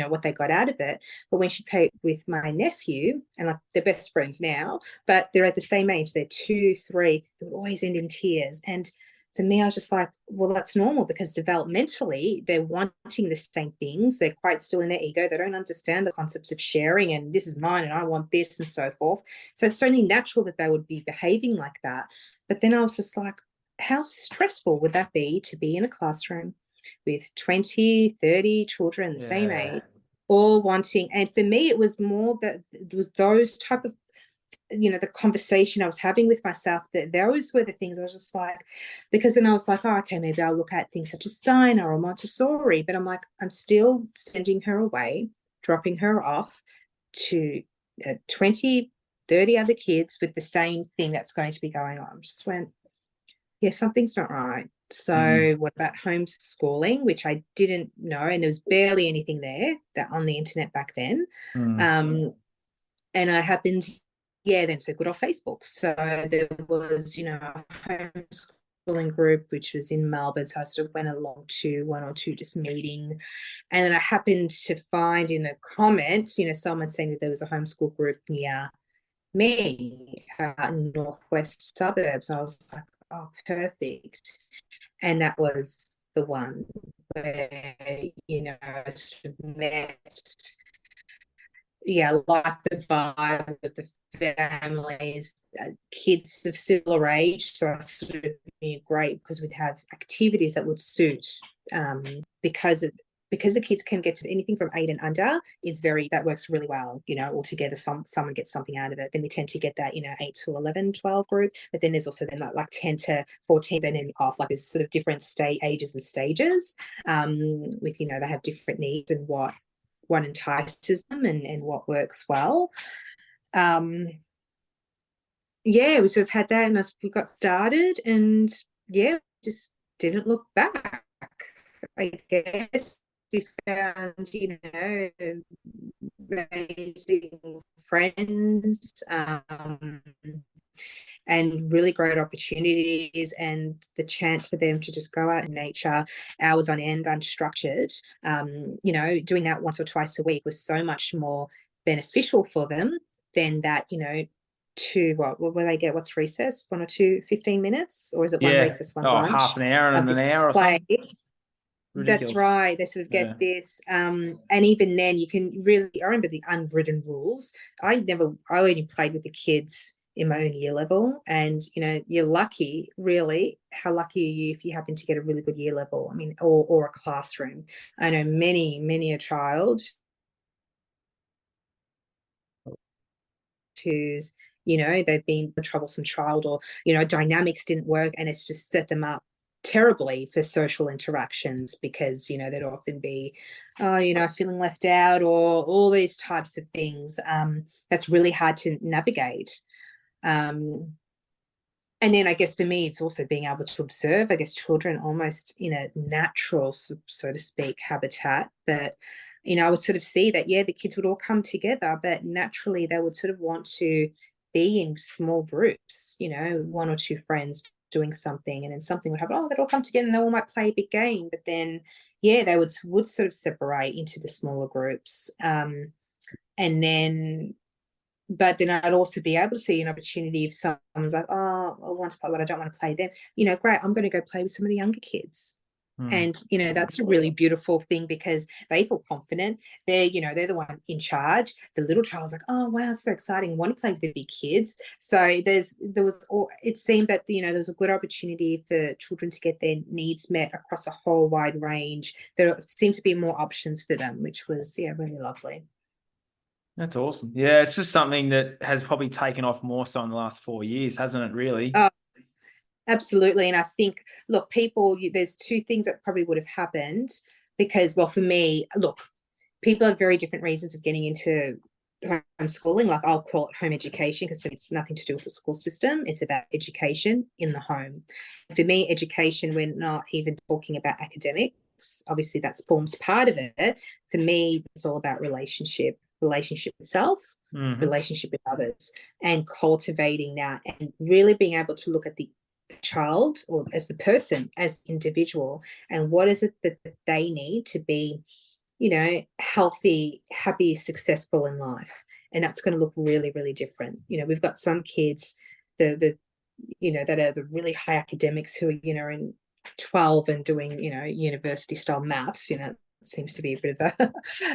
Speaker 2: what they got out of it. But when she played with my nephew, and like they're best friends now, but they're at the same age, they're 2, 3, it would always end in tears. And for me, I was just like, well, that's normal, because developmentally they're wanting the same things. They're quite still in their ego. They don't understand the concepts of sharing and this is mine and I want this and so forth. So it's only natural that they would be behaving like that. But then I was just like, how stressful would that be to be in a classroom with 20, 30 children the same age, all wanting. And for me, it was more that it was those type of, the conversation I was having with myself, that those were the things I was just like, because then I was like, oh, okay, maybe I'll look at things such as Steiner or Montessori, but I'm like, I'm still sending her away, dropping her off to 20, 30 other kids with the same thing that's going to be going on. I just went, yeah, something's not right. So what about homeschooling, which I didn't know, and there was barely anything there that on the internet back then. And I happened, then so good off Facebook. So there was, a homeschooling group which was in Melbourne. So I sort of went along to one or two just meeting. And then I happened to find in a comment, someone saying that there was a homeschool group near me, in northwest suburbs. I was like, oh, perfect. And that was the one where, I sort of met, like the vibe of the families, kids of similar age. So I sort of been great, because we'd have activities that would suit, because the kids can get to anything from 8 and under, that works really well, altogether. Someone gets something out of it. Then we tend to get that, 8 to 11, 12 group. But then there's also then like 10 to 14, then off, like there's sort of different ages and stages, with, they have different needs and what entices them and what works well. We sort of had that, and we got started, and just didn't look back. I guess we found, amazing friends, and really great opportunities, and the chance for them to just go out in nature hours on end, unstructured. Doing that once or twice a week was so much more beneficial for them than that, to what will they get? What's recess? 1 or 2, 15 minutes? Or is it one recess, one lunch?
Speaker 1: Half an hour and an hour or something.
Speaker 2: Ridiculous. That's right. They sort of get this. And even then you can really, I remember the unwritten rules. I only played with the kids in my own year level. And, you're lucky, really. How lucky are you if you happen to get a really good year level? I mean, or a classroom. I know many a child who's, they've been a troublesome child, or, dynamics didn't work, and it's just set them up terribly for social interactions, because they'd often be feeling left out, or all these types of things. That's really hard to navigate. And then I guess for me, it's also being able to observe, I guess, children almost in a natural, so to speak, habitat. But I would sort of see that, the kids would all come together, but naturally they would sort of want to be in small groups, 1 or 2 friends doing something, and then something would happen. Oh, they'd all come together and they all might play a big game. But then, they would sort of separate into the smaller groups. But then I'd also be able to see an opportunity if someone's like, oh, I want to play, but I don't want to play them. Great, I'm going to go play with some of the younger kids. And, that's a really beautiful thing, because they feel confident. They're the one in charge. The little child's like, oh, wow, it's so exciting. I want to play with the big kids. So it seemed that, there was a good opportunity for children to get their needs met across a whole wide range. There seemed to be more options for them, which was, really lovely.
Speaker 1: That's awesome. Yeah, it's just something that has probably taken off more so in the last 4 years, hasn't it, really?
Speaker 2: Absolutely. And I think, look, there's two things that probably would have happened because, well, for me, look, people have very different reasons of getting into homeschooling. Like, I'll call it home education because it's nothing to do with the school system. It's about education in the home. For me, education, we're not even talking about academics. Obviously, that forms part of it. For me, it's all about relationship itself, relationship with others, and cultivating that and really being able to look at the child or as the person, as individual, and what is it that they need to be, healthy, happy, successful in life. And that's going to look really, really different. We've got some kids that are the really high academics who are, in 12 and doing, university style maths, seems to be a bit of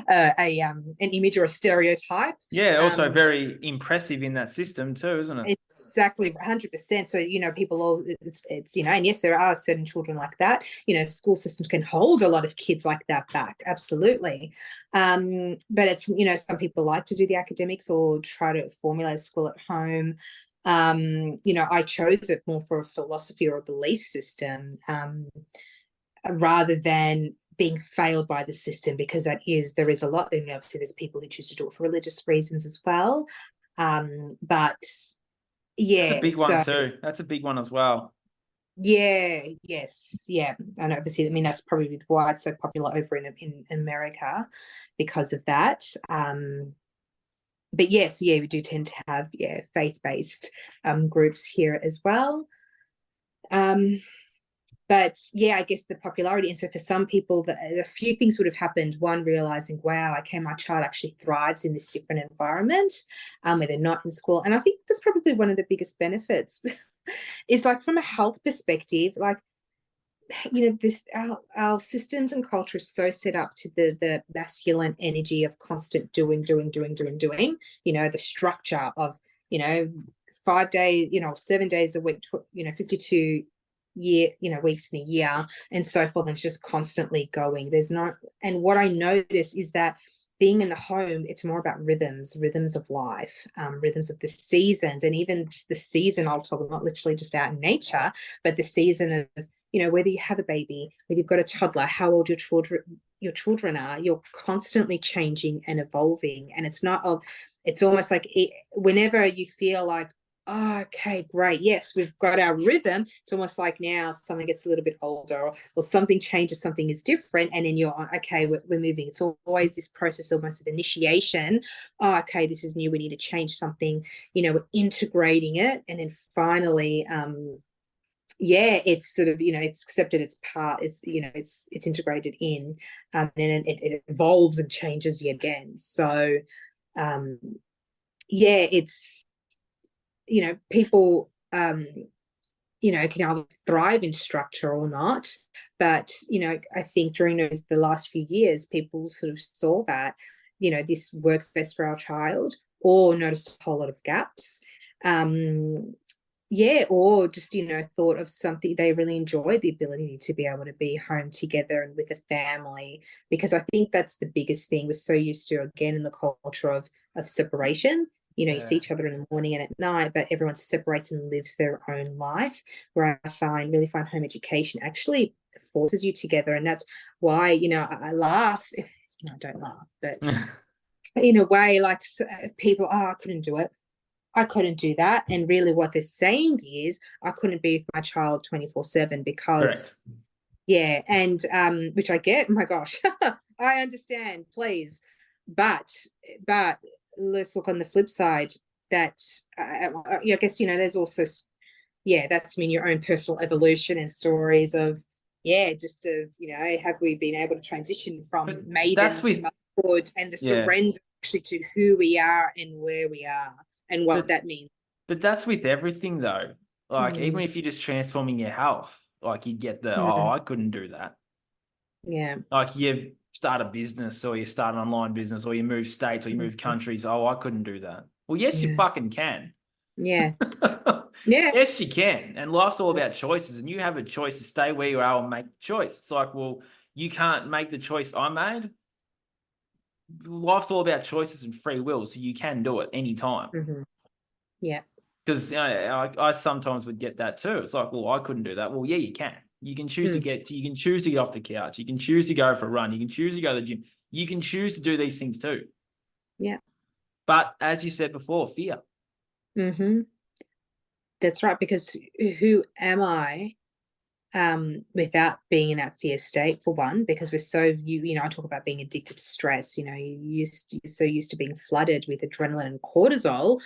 Speaker 2: an image or a stereotype.
Speaker 1: Yeah, also very impressive in that system too, isn't it?
Speaker 2: Exactly, 100%. So, people all, it's and yes, there are certain children like that. School systems can hold a lot of kids like that back, absolutely. But it's, some people like to do the academics or try to formulate school at home. I chose it more for a philosophy or a belief system, rather than being failed by the system, because there is a lot. Obviously, there's people who choose to do it for religious reasons as well. But yeah,
Speaker 1: that's a big one too. That's a big one as well.
Speaker 2: Yeah, yes, yeah. And obviously, that's probably why it's so popular over in America because of that. But yes, yeah, we do tend to have faith-based groups here as well. But yeah, I guess the popularity. And so for some people, a few things would have happened. One, realizing, wow, okay, my child actually thrives in this different environment, where they're not in school. And I think that's probably one of the biggest benefits is, like, from a health perspective, like, this our systems and culture is so set up to the masculine energy of constant doing, the structure of 5 days, 7 days a week, 52 weeks in a year, and so forth. And it's just constantly going. And what I notice is that being in the home, it's more about rhythms of life, rhythms of the seasons, and even just the season. I'll talk, not literally just out in nature, but the season of, whether you have a baby, whether you've got a toddler, how old your children are, you're constantly changing and evolving. And it's almost like whenever you feel like, oh, okay, great, yes, we've got our rhythm, it's almost like now someone gets a little bit older, or something changes, something is different, and then you're on, okay, we're moving. It's always this process almost of initiation. Oh, okay, this is new, we need to change something, we're integrating it, and then finally it's sort of, it's accepted, it's part, it's, it's integrated in, and then it evolves and changes yet again. So it's, people can either thrive in structure or not. But I think during the last few years, people sort of saw that this works best for our child, or noticed a whole lot of gaps, or just thought of something they really enjoyed, the ability to be able to be home together and with a family. Because I think that's the biggest thing. We're so used to, again, in the culture of separation. You see each other in the morning and at night, but everyone separates and lives their own life. Where I really find home education actually forces you together. And that's why, I laugh. I don't laugh, but in a way, like, people, I couldn't do it. I couldn't do that. And really what they're saying is, I couldn't be with my child 24/7 because, correct. And which I get, my gosh, I understand, please. But let's look on the flip side, that I guess, there's also, that's your own personal evolution and stories of, just of, have we been able to transition from maiden to motherhood, and the surrender actually to who we are and where we are and what that means.
Speaker 1: But that's with everything though. Like, even if you're just transforming your health, like, you get I couldn't do that.
Speaker 2: Yeah.
Speaker 1: Like, you start a business, or you start an online business, or you move states, or you move countries. I couldn't do that. Well, yes, you fucking can.
Speaker 2: Yeah. Yeah.
Speaker 1: Yes, you can. And life's all about choices, and you have a choice to stay where you are and make the choice. It's like, well, you can't make the choice I made. Life's all about choices and free will, so you can do it anytime.
Speaker 2: Yeah.
Speaker 1: Because I sometimes would get that too. It's like, well, I couldn't do that. Well, yeah, you can. You can choose to get. You can choose to get off the couch. You can choose to go for a run. You can choose to go to the gym. You can choose to do these things too.
Speaker 2: Yeah.
Speaker 1: But as you said before, fear.
Speaker 2: Mm-hmm. That's right. Because who am I without being in that fear state, for one? Because we're so I talk about being addicted to stress. You're so used to being flooded with adrenaline and cortisol.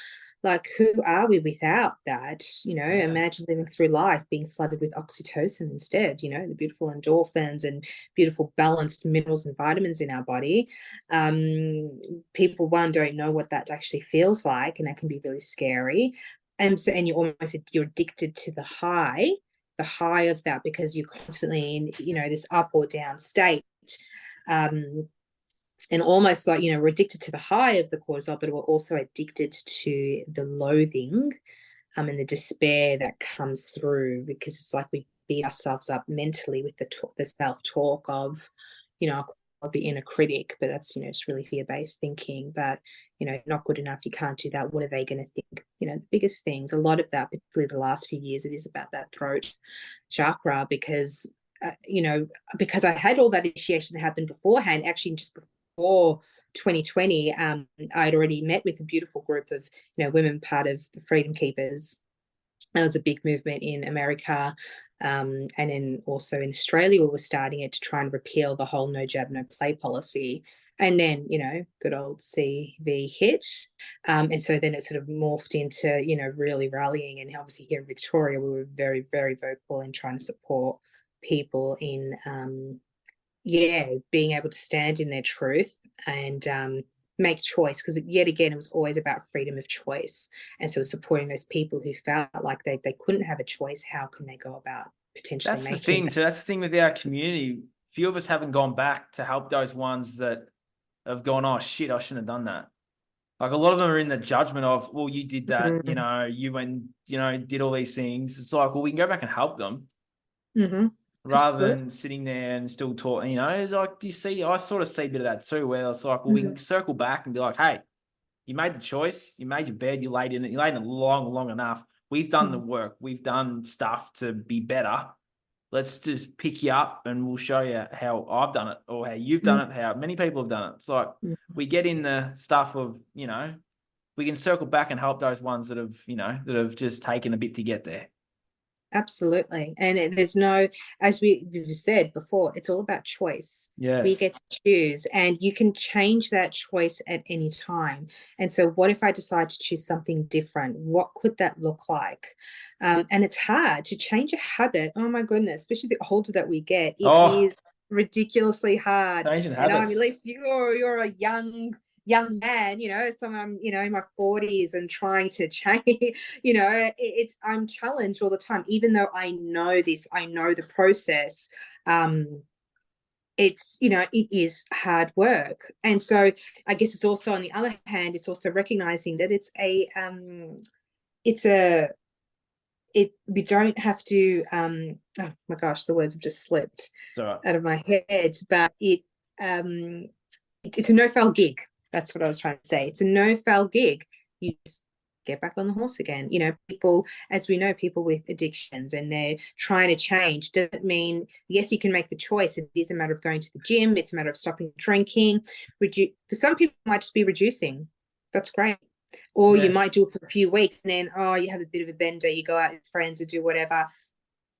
Speaker 2: Like, who are we without that? Imagine living through life being flooded with oxytocin instead, the beautiful endorphins and beautiful balanced minerals and vitamins in our body. People, one, don't know what that actually feels like, and that can be really scary. And you're addicted to the high of that, because you're constantly in, this up or down state. And almost like, we're addicted to the high of the cortisol, but we're also addicted to the loathing and the despair that comes through, because it's like we beat ourselves up mentally with the self-talk of, of the inner critic, but that's, just really fear-based thinking. But, not good enough, you can't do that. What are they going to think? The biggest things, a lot of that, particularly the last few years, it is about that throat chakra, because, because I had all that initiation happen beforehand, actually just before 2020, I'd already met with a beautiful group of, women, part of the Freedom Keepers. That was a big movement in America. And then also in Australia, we were starting it to try and repeal the whole no jab, no play policy. And then, good old CV hit. And so then it sort of morphed into, really rallying. And obviously here in Victoria, we were very, very vocal in trying to support people in, being able to stand in their truth and make choice, because yet again, it was always about freedom of choice. And so supporting those people who felt like they couldn't have a choice. How can they go about potentially
Speaker 1: That's
Speaker 2: making
Speaker 1: the thing too. That's the thing with our community. Few of us haven't gone back to help those ones that have gone, oh shit, I shouldn't have done that. Like, a lot of them are in the judgment of, well, you did that, you went, did all these things. It's like, well, we can go back and help them.
Speaker 2: Mm-hmm.
Speaker 1: Rather than sitting there and still talking, it's like, do you see, I sort of see a bit of that too, where it's like, well, we can circle back and be like, hey, you made the choice, you made your bed, you laid in it long enough. We've done the work, we've done stuff to be better. Let's just pick you up and we'll show you how I've done it, or how you've done it, how many people have done it. It's like, we get in the stuff of, we can circle back and help those ones that have just taken a bit to get there.
Speaker 2: Absolutely. And there's no, as we've said before, it's all about choice.
Speaker 1: Yes.
Speaker 2: We get to choose, and you can change that choice at any time. And so what if I decide to choose something different? What could that look like? And it's hard to change a habit. Oh my goodness, especially the older that we get, it is ridiculously hard.
Speaker 1: Changing
Speaker 2: And
Speaker 1: habits.
Speaker 2: at least you're a young man, someone, in my 40s and trying to change, I'm challenged all the time, even though I know this, I know the process. It's, it is hard work. And so I guess it's also, on the other hand, it's also recognizing that we don't have to, oh my gosh, the words have just slipped out of my head, but it's a no-fail gig. That's what I was trying to say. It's a no-fail gig. You just get back on the horse again. People, as we know, people with addictions, and they're trying to change. Doesn't mean, yes, you can make the choice. It is a matter of going to the gym. It's a matter of stopping drinking. For some people, it might just be reducing. That's great. Or you might do it for a few weeks, and then, you have a bit of a bender. You go out with friends or do whatever.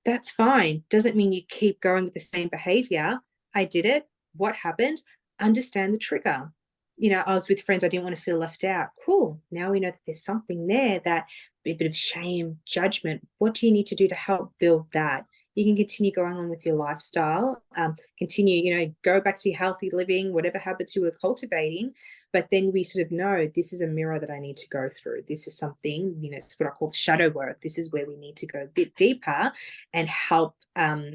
Speaker 2: That's fine. Doesn't mean you keep going with the same behavior. I did it. What happened? Understand the trigger. I was with friends. I didn't want to feel left out. Cool. Now we know that there's something there, that a bit of shame, judgment. What do you need to do to help build that? You can continue going on with your lifestyle, continue, go back to your healthy living, whatever habits you were cultivating. But then we sort of know, this is a mirror that I need to go through. This is something, it's what I call shadow work. This is where we need to go a bit deeper and help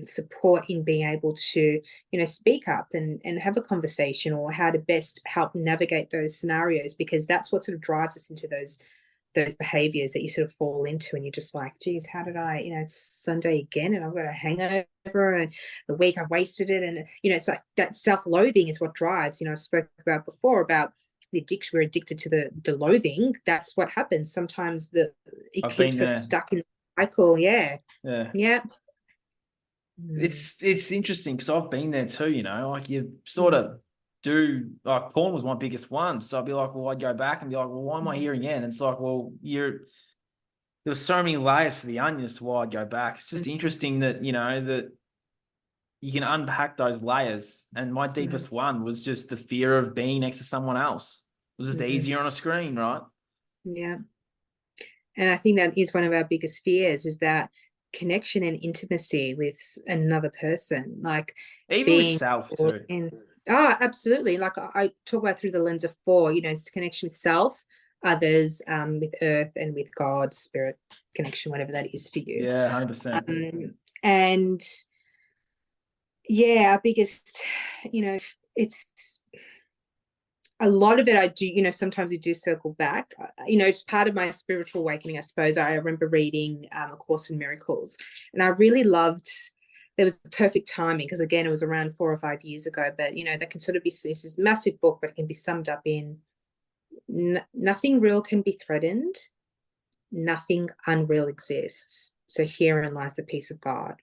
Speaker 2: support in being able to, speak up and have a conversation, or how to best help navigate those scenarios, because that's what sort of drives us into those behaviors that you sort of fall into, and you're just like, geez, how did I, it's Sunday again and I've got a hangover, and the week I wasted it. And, it's like that self-loathing is what drives, I spoke about before, about the addiction, we're addicted to the loathing, that's what happens. Sometimes it keeps us stuck in the cycle. Yeah.
Speaker 1: It's interesting because I've been there too, you know, like you sort of do, like porn was my biggest one. So I'd be like, well, I'd go back and be like, well, why am I here again? And it's like, well, there was so many layers to the onion as to why I'd go back. It's just interesting that, you know, that you can unpack those layers. And my deepest one was just the fear of being next to someone else. It was just easier on a screen, right?
Speaker 2: Yeah. And I think that is one of our biggest fears, is that connection and intimacy with another person, like
Speaker 1: even with self too.
Speaker 2: Absolutely. Like I talk about through the lens of four, you know, it's connection with self, others, with earth, and with God, spirit connection, whatever that is for you.
Speaker 1: Yeah, 100%.
Speaker 2: And yeah, our biggest, you know, it's a lot of it I do, you know, sometimes we do circle back. You know, it's part of my spiritual awakening, I suppose. I remember reading A Course in Miracles, and I really loved, there was the perfect timing, because again, it was around 4 or 5 years ago, but you know, that can sort of be, this is a massive book, but it can be summed up in nothing real can be threatened, nothing unreal exists. So herein lies the peace of God.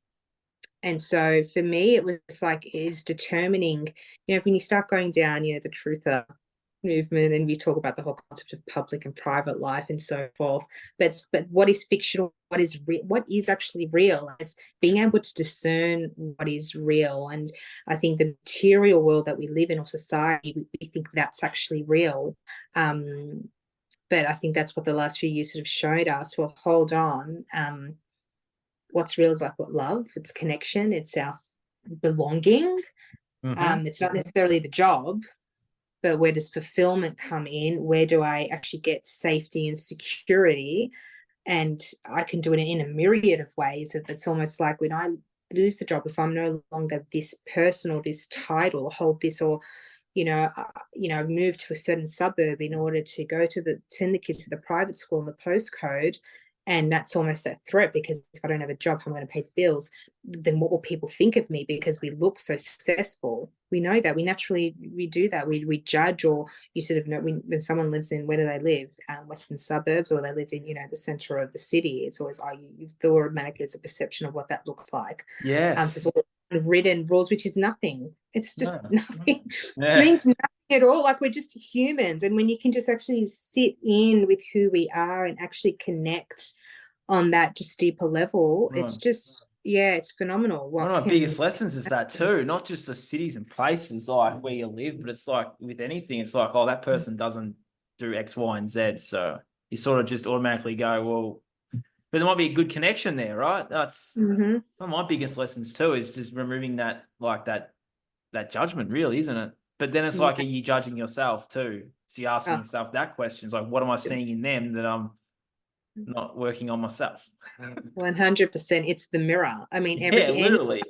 Speaker 2: And so for me, it was like, is determining, you know, when you start going down, you know, the truther movement, and we talk about the whole concept of public and private life and so forth, but what is fictional, what is real, what is actually real? It's being able to discern what is real. And I think the material world that we live in, or society, we think that's actually real, but I think that's what the last few years sort of showed us. Well, hold on, what's real is like what love, it's connection, it's our belonging. It's not necessarily the job, but where does fulfillment come in? Where do I actually get safety and security? And I can do it in a myriad of ways. It's almost like when I lose the job, if I'm no longer this person or this title, or hold this, or move to a certain suburb in order to send the kids to the private school in the postcode, and that's almost a threat, because if I don't have a job, how am I going to pay the bills? Then what will people think of me because we look so successful? We know that. We do that. We judge, or you sort of know when someone lives in, where do they live? Western suburbs, or they live in, you know, the center of the city. It's always, you automatically, it's a perception of what that looks like.
Speaker 1: Yes.
Speaker 2: So it's all written rules, which is nothing. It's just nothing. It means nothing at all. Like, we're just humans. And when you can just actually sit in with who we are and actually connect on that just deeper level, it's just, it's phenomenal.
Speaker 1: One of my biggest lessons is that too, not just the cities and places like where you live, but it's like with anything, it's like, oh, that person doesn't do X, Y, and Z. So you sort of just automatically go, well, but there might be a good connection there, right? That's one of my biggest lessons too, is just removing that, like that judgment, really, isn't it? But then it's like, are you judging yourself too? So you're asking yourself that question. It's like, what am I seeing in them that I'm not working on myself?
Speaker 2: 100%. It's the mirror. I mean,
Speaker 1: literally.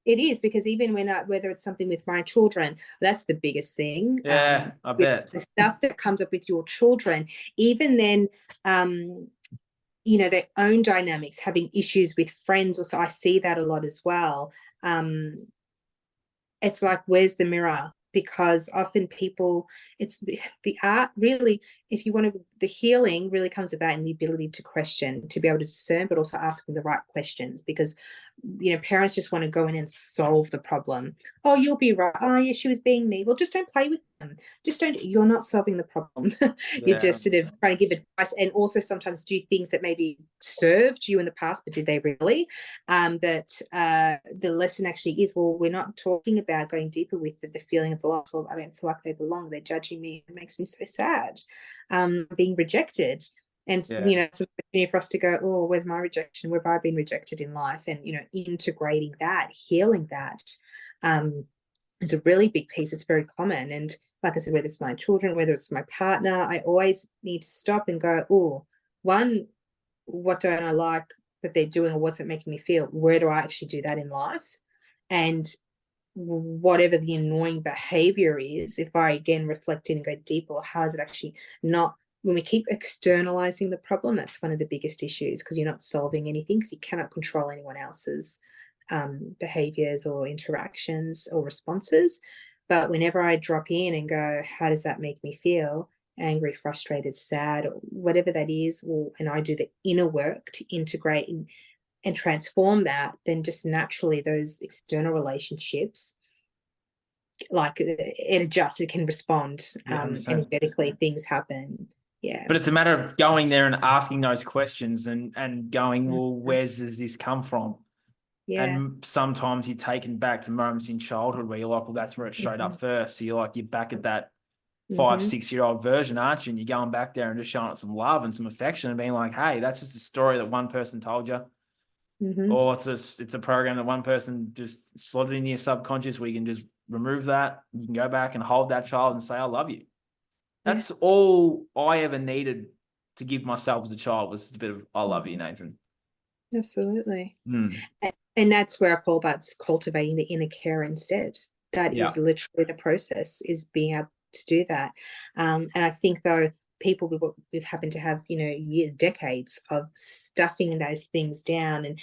Speaker 2: It is, because even whether it's something with my children, that's the biggest thing.
Speaker 1: Yeah, I bet.
Speaker 2: The stuff that comes up with your children, even then, you know, their own dynamics, having issues with friends. Also, I see that a lot as well. It's like, where's the mirror? Because often people, it's the art, really, if you want to, the healing really comes about in the ability to question, to be able to discern, but also asking the right questions. Because, you know, parents just want to go in and solve the problem. Oh, you'll be right. Oh, yeah, she was being me. Well, just don't play with them. You're not solving the problem. You're just sort of trying to give advice, and also sometimes do things that maybe served you in the past, but did they really? But the lesson actually is, well, we're not talking about going deeper with the feeling of the loss. Well, I don't feel like they belong. They're judging me. It makes me so sad. Being rejected. And, you know, it's an opportunity for us to go, oh, where's my rejection? Where have I been rejected in life? And, you know, integrating that, healing that. It's a really big piece. It's very common. And like I said, whether it's my children, whether it's my partner, I always need to stop and go, oh, one, what don't I like that they're doing, or what's it making me feel? Where do I actually do that in life? And whatever the annoying behavior is, if I again reflect in and go deeper, how is it actually not, when we keep externalizing the problem, that's one of the biggest issues, because you're not solving anything, because you cannot control anyone else's behaviors or interactions or responses. But whenever I drop in and go, how does that make me feel? Angry, frustrated, sad, or whatever that is, and I do the inner work to integrate and transform that, then just naturally those external relationships, like it adjusts, it can respond energetically, things happen. Yeah.
Speaker 1: But it's a matter of going there and asking those questions and going, well, where does this come from?
Speaker 2: Yeah.
Speaker 1: And sometimes you're taken back to moments in childhood where you're like, well, that's where it showed up first. So you're back at that 5-6-year-old version, aren't you? And you're going back there and just showing it some love and some affection and being like, hey, that's just a story that one person told you. Or it's a program that one person just slotted into your subconscious where you can just remove that. You can go back and hold that child and say, I love you. That's all I ever needed to give myself as a child, was a bit of, I love you, Nathan.
Speaker 2: Absolutely. And that's where I call about cultivating the inner care instead. That is literally the process, is being able to do that. And I think, though, people we've happened to have, years, decades of stuffing those things down. And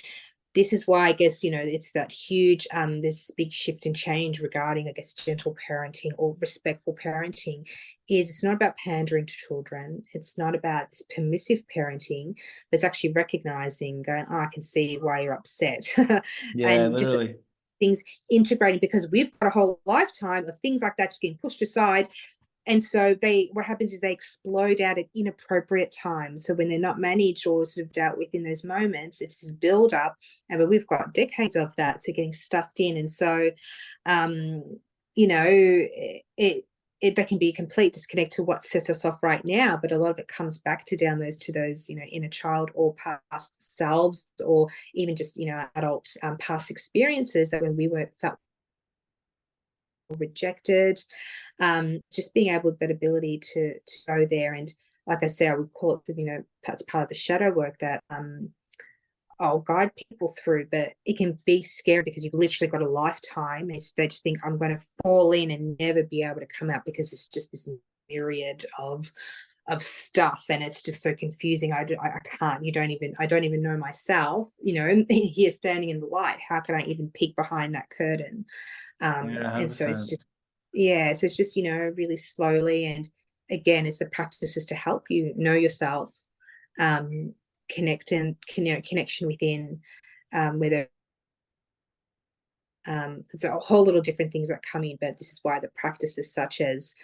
Speaker 2: this is why, I guess, it's that huge, there's this big shift and change regarding, I guess, gentle parenting or respectful parenting. It's not about pandering to children. It's not about this permissive parenting, but it's actually recognizing, going, I can see why you're upset. And
Speaker 1: literally.
Speaker 2: Just things integrating, because we've got a whole lifetime of things like that just getting pushed aside. And so what happens is they explode out at inappropriate times. So when they're not managed or sort of dealt with in those moments, it's this build up. But we've got decades of that, so getting stuffed in. And so, that can be a complete disconnect to what sets us off right now. But a lot of it comes back to those inner child or past selves, or even just, adult past experiences that when we felt rejected, just being able, that ability to go there. And like I say, I would call it, that's part of the shadow work that I'll guide people through. But it can be scary because you've literally got a lifetime, and they just think, I'm going to fall in and never be able to come out, because it's just this myriad of stuff, and it's just so confusing. I can't, I don't even know myself, here standing in the light. How can I even peek behind that curtain? And so it's just, so it's just, really slowly. And again, it's the practices to help you know yourself, connection within, whether it's a whole little different things that come in. But this is why the practices such as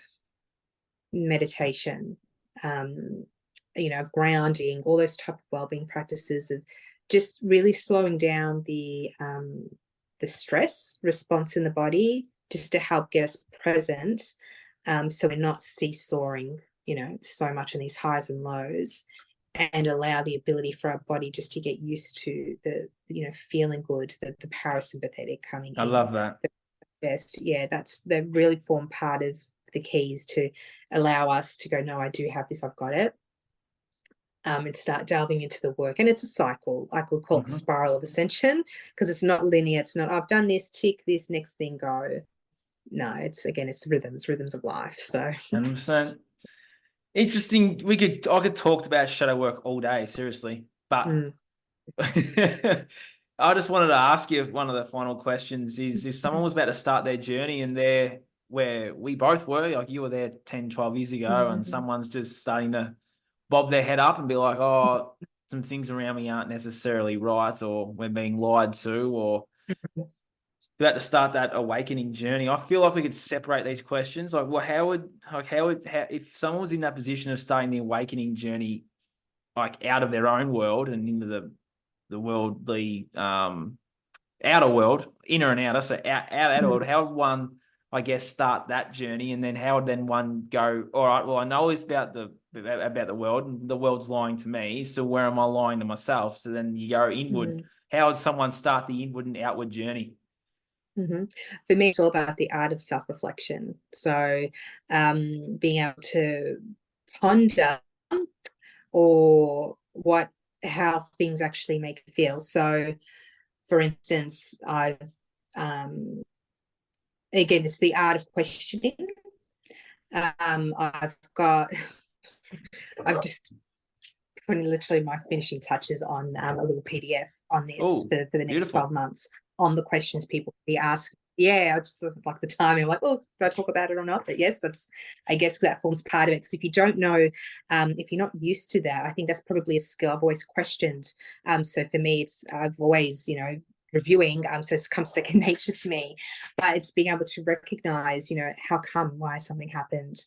Speaker 2: meditation, of grounding, all those type of wellbeing practices, of just really slowing down the stress response in the body, just to help get us present, so we're not seesawing, so much in these highs and lows, and allow the ability for our body just to get used to the, feeling good, the parasympathetic coming in.
Speaker 1: I love that.
Speaker 2: That's the really form part of the keys to allow us to go, no, I do have this, I've got it. And start delving into the work. And it's a cycle. I could call it the spiral of ascension, because it's not linear. It's not, I've done this, tick this, next thing, go. No, it's rhythms of life. So
Speaker 1: 100%. Interesting. I could talk about shadow work all day, seriously. But I just wanted to ask you, one of the final questions is, if someone was about to start their journey and they're where we both were, like you were there 10, 12 years ago, and someone's just starting to bob their head up and be like, oh, some things around me aren't necessarily right, or we're being lied to, or about to start that awakening journey. I feel like we could separate these questions. Like, well, how if someone was in that position of starting the awakening journey, like out of their own world and into the worldly, outer world, inner and outer, so outer world, how would one, I guess, start that journey? And then how would then one go, all right, well, I know this about the world, and the world's lying to me, so where am I lying to myself? So then you go inward. How would someone start the inward and outward journey?
Speaker 2: For me, it's all about the art of self-reflection. So being able to ponder or how things actually make you feel. So for instance, I've again, it's the art of questioning. I've just putting literally my finishing touches on a little PDF on this for the next 12 months, on the questions people be asking Yeah, I just like the timing. I'm like, oh, do I talk about it or not? But yes, I guess that forms part of it. Because if you don't know, if you're not used to that, I think that's probably a skill I've always questioned. So for me, I've always, reviewing, so it's come second nature to me. But it's being able to recognize, how come, why something happened.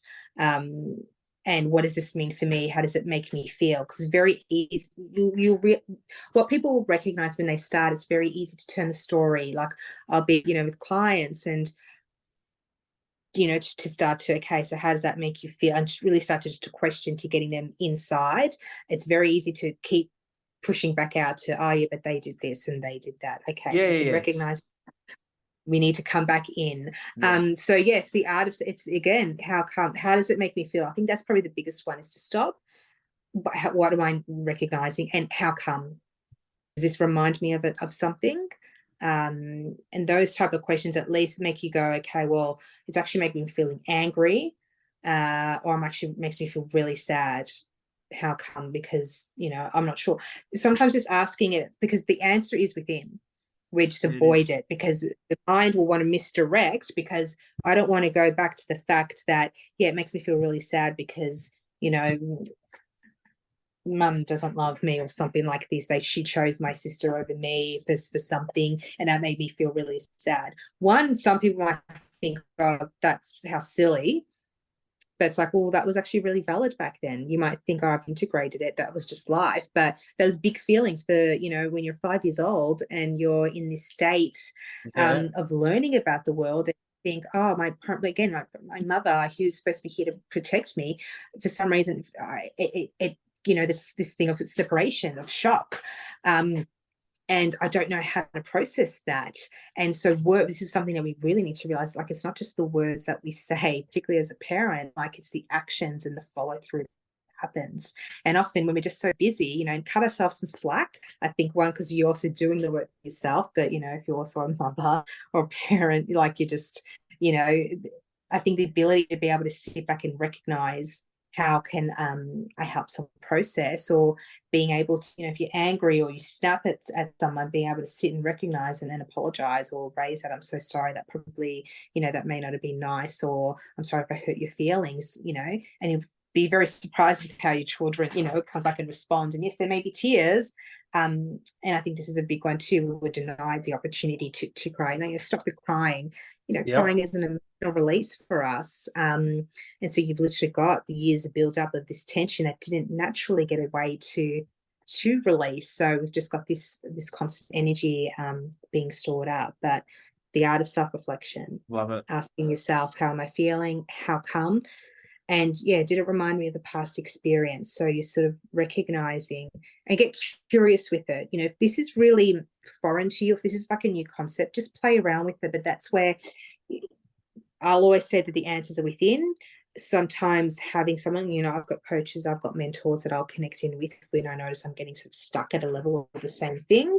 Speaker 2: And what does this mean for me? How does it make me feel? Because it's very easy. What people will recognize when they start, it's very easy to turn the story. Like I'll be, with clients and, to start to, okay, so how does that make you feel? And just really start to question to getting them inside. It's very easy to keep pushing back out to, oh yeah, but they did this and they did that. Okay,
Speaker 1: Yeah,
Speaker 2: we can
Speaker 1: yes.
Speaker 2: recognize. We need to come back in.
Speaker 1: Yes.
Speaker 2: So yes, the art of it's again, how does it make me feel? I think that's probably the biggest one, is to stop. What am I recognizing, and how come? Does this remind me of something? And those type of questions at least make you go, okay, well, it's actually making me feeling angry, or makes me feel really sad. How come? Because I'm not sure. Sometimes just asking it, because the answer is within. We just avoid it because the mind will want to misdirect, because I don't want to go back to the fact that, yeah, it makes me feel really sad because, mum doesn't love me or something like this. She chose my sister over me for something, and that made me feel really sad. Some people might think, oh, that's how silly. But it's like, well, that was actually really valid back then. You might think, oh, I've integrated it, that was just life. But those big feelings for, when you're 5 years old and you're in this state of learning about the world, and think, oh, my mother, who's supposed to be here to protect me, for some reason, this thing of separation, of shock. And I don't know how to process that. And so this is something that we really need to realize, like, it's not just the words that we say, particularly as a parent, like it's the actions and the follow through that happens. And often when we're just so busy, and cut ourselves some slack, I think, one, because you're also doing the work yourself, but, if you're also a mother or a parent, like you're just, I think the ability to be able to sit back and recognize, how can I help someone process, or being able to, if you're angry or you snap at someone, being able to sit and recognize and then apologize, or raise that, I'm so sorry, that probably, that may not have been nice, or I'm sorry if I hurt your feelings, and you'll be very surprised with how your children, come back and respond. And yes, there may be tears. And I think this is a big one too. We're denied the opportunity to cry. No, stop with crying. Crying is an emotional release for us. And so you've literally got the years of build up of this tension that didn't naturally get a way to release. So we've just got this constant energy being stored up. But the art of self-reflection.
Speaker 1: Love it.
Speaker 2: Asking yourself, how am I feeling? How come? And yeah, did it remind me of the past experience? So you're sort of recognizing and get curious with it. If this is really foreign to you, if this is like a new concept, just play around with it. But that's where I'll always say that the answers are within. Sometimes having someone, I've got coaches, I've got mentors that I'll connect in with when I notice I'm getting sort of stuck at a level of the same thing.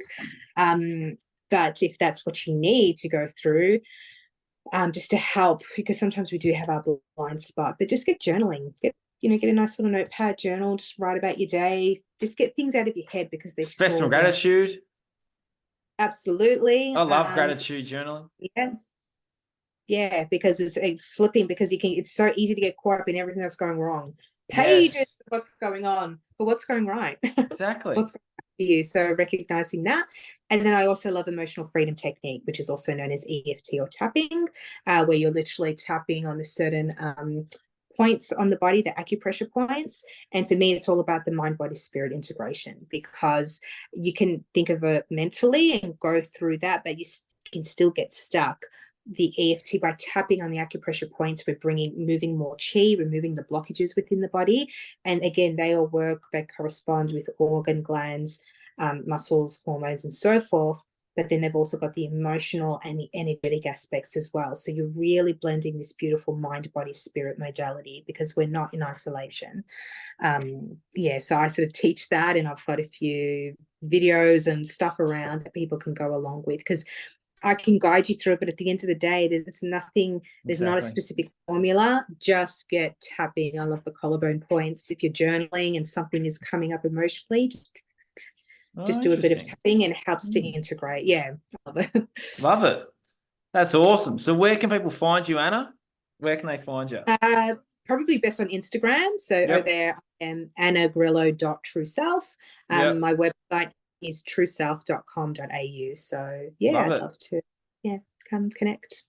Speaker 2: But if that's what you need to go through, just to help, because sometimes we do have our blind spot, but just get journaling, get a nice little notepad, journal, just write about your day, just get things out of your head, because they
Speaker 1: express some gratitude.
Speaker 2: Absolutely.
Speaker 1: I love gratitude journaling.
Speaker 2: Yeah, because it's flipping, because it's so easy to get caught up in everything that's going wrong. Pages of what's going on, but what's going right?
Speaker 1: Exactly.
Speaker 2: What's going right for you? So recognizing that. And then I also love emotional freedom technique, which is also known as EFT or tapping, where you're literally tapping on a certain points on the body, the acupressure points. And for me, it's all about the mind, body, spirit integration, because you can think of it mentally and go through that, but you can still get stuck. The EFT, by tapping on the acupressure points, we're moving more chi, removing the blockages within the body. And again, they correspond with organ glands, muscles, hormones, and so forth. But then they've also got the emotional and the energetic aspects as well. So you're really blending this beautiful mind, body, spirit modality, because we're not in isolation. So I sort of teach that, and I've got a few videos and stuff around that people can go along with, because I can guide you through it, but at the end of the day, it's nothing. There's not a specific formula. Just get tapping. I love the collarbone points. If you're journaling and something is coming up emotionally, just do a bit of tapping, and it helps to integrate. Yeah, love it.
Speaker 1: Love it. That's awesome. So where can people find you, Anna? Where can they find you?
Speaker 2: Probably best on Instagram. So over there, I am annagrillo.trueself. My website is trueself.com.au. So yeah, I'd love to come connect.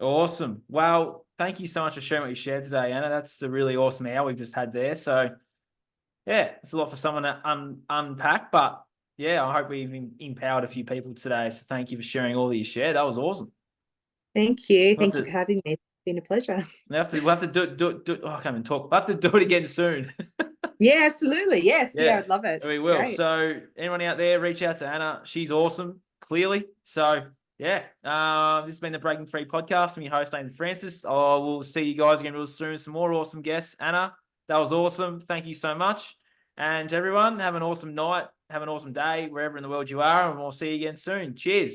Speaker 1: Awesome. Well, thank you so much for sharing what you shared today, Anna. That's a really awesome hour we've just had there. So yeah, it's a lot for someone to unpack, but yeah, I hope we've empowered a few people today. So thank you for sharing all that you shared. That was awesome.
Speaker 2: Thank you. Thank you for having me. It's been a pleasure.
Speaker 1: We'll have to do oh, I can't even talk. We'll have to do it again soon.
Speaker 2: Yeah, absolutely. Yes. Yeah, I'd love it.
Speaker 1: We will.
Speaker 2: Great.
Speaker 1: So anyone out there, reach out to Anna. She's awesome, clearly. So yeah, this has been the Breaking Free podcast. I'm your host, Nathan Francis. I will see you guys again real soon. Some more awesome guests. Anna, that was awesome. Thank you so much. And everyone, have an awesome night. Have an awesome day wherever in the world you are. And we'll see you again soon. Cheers.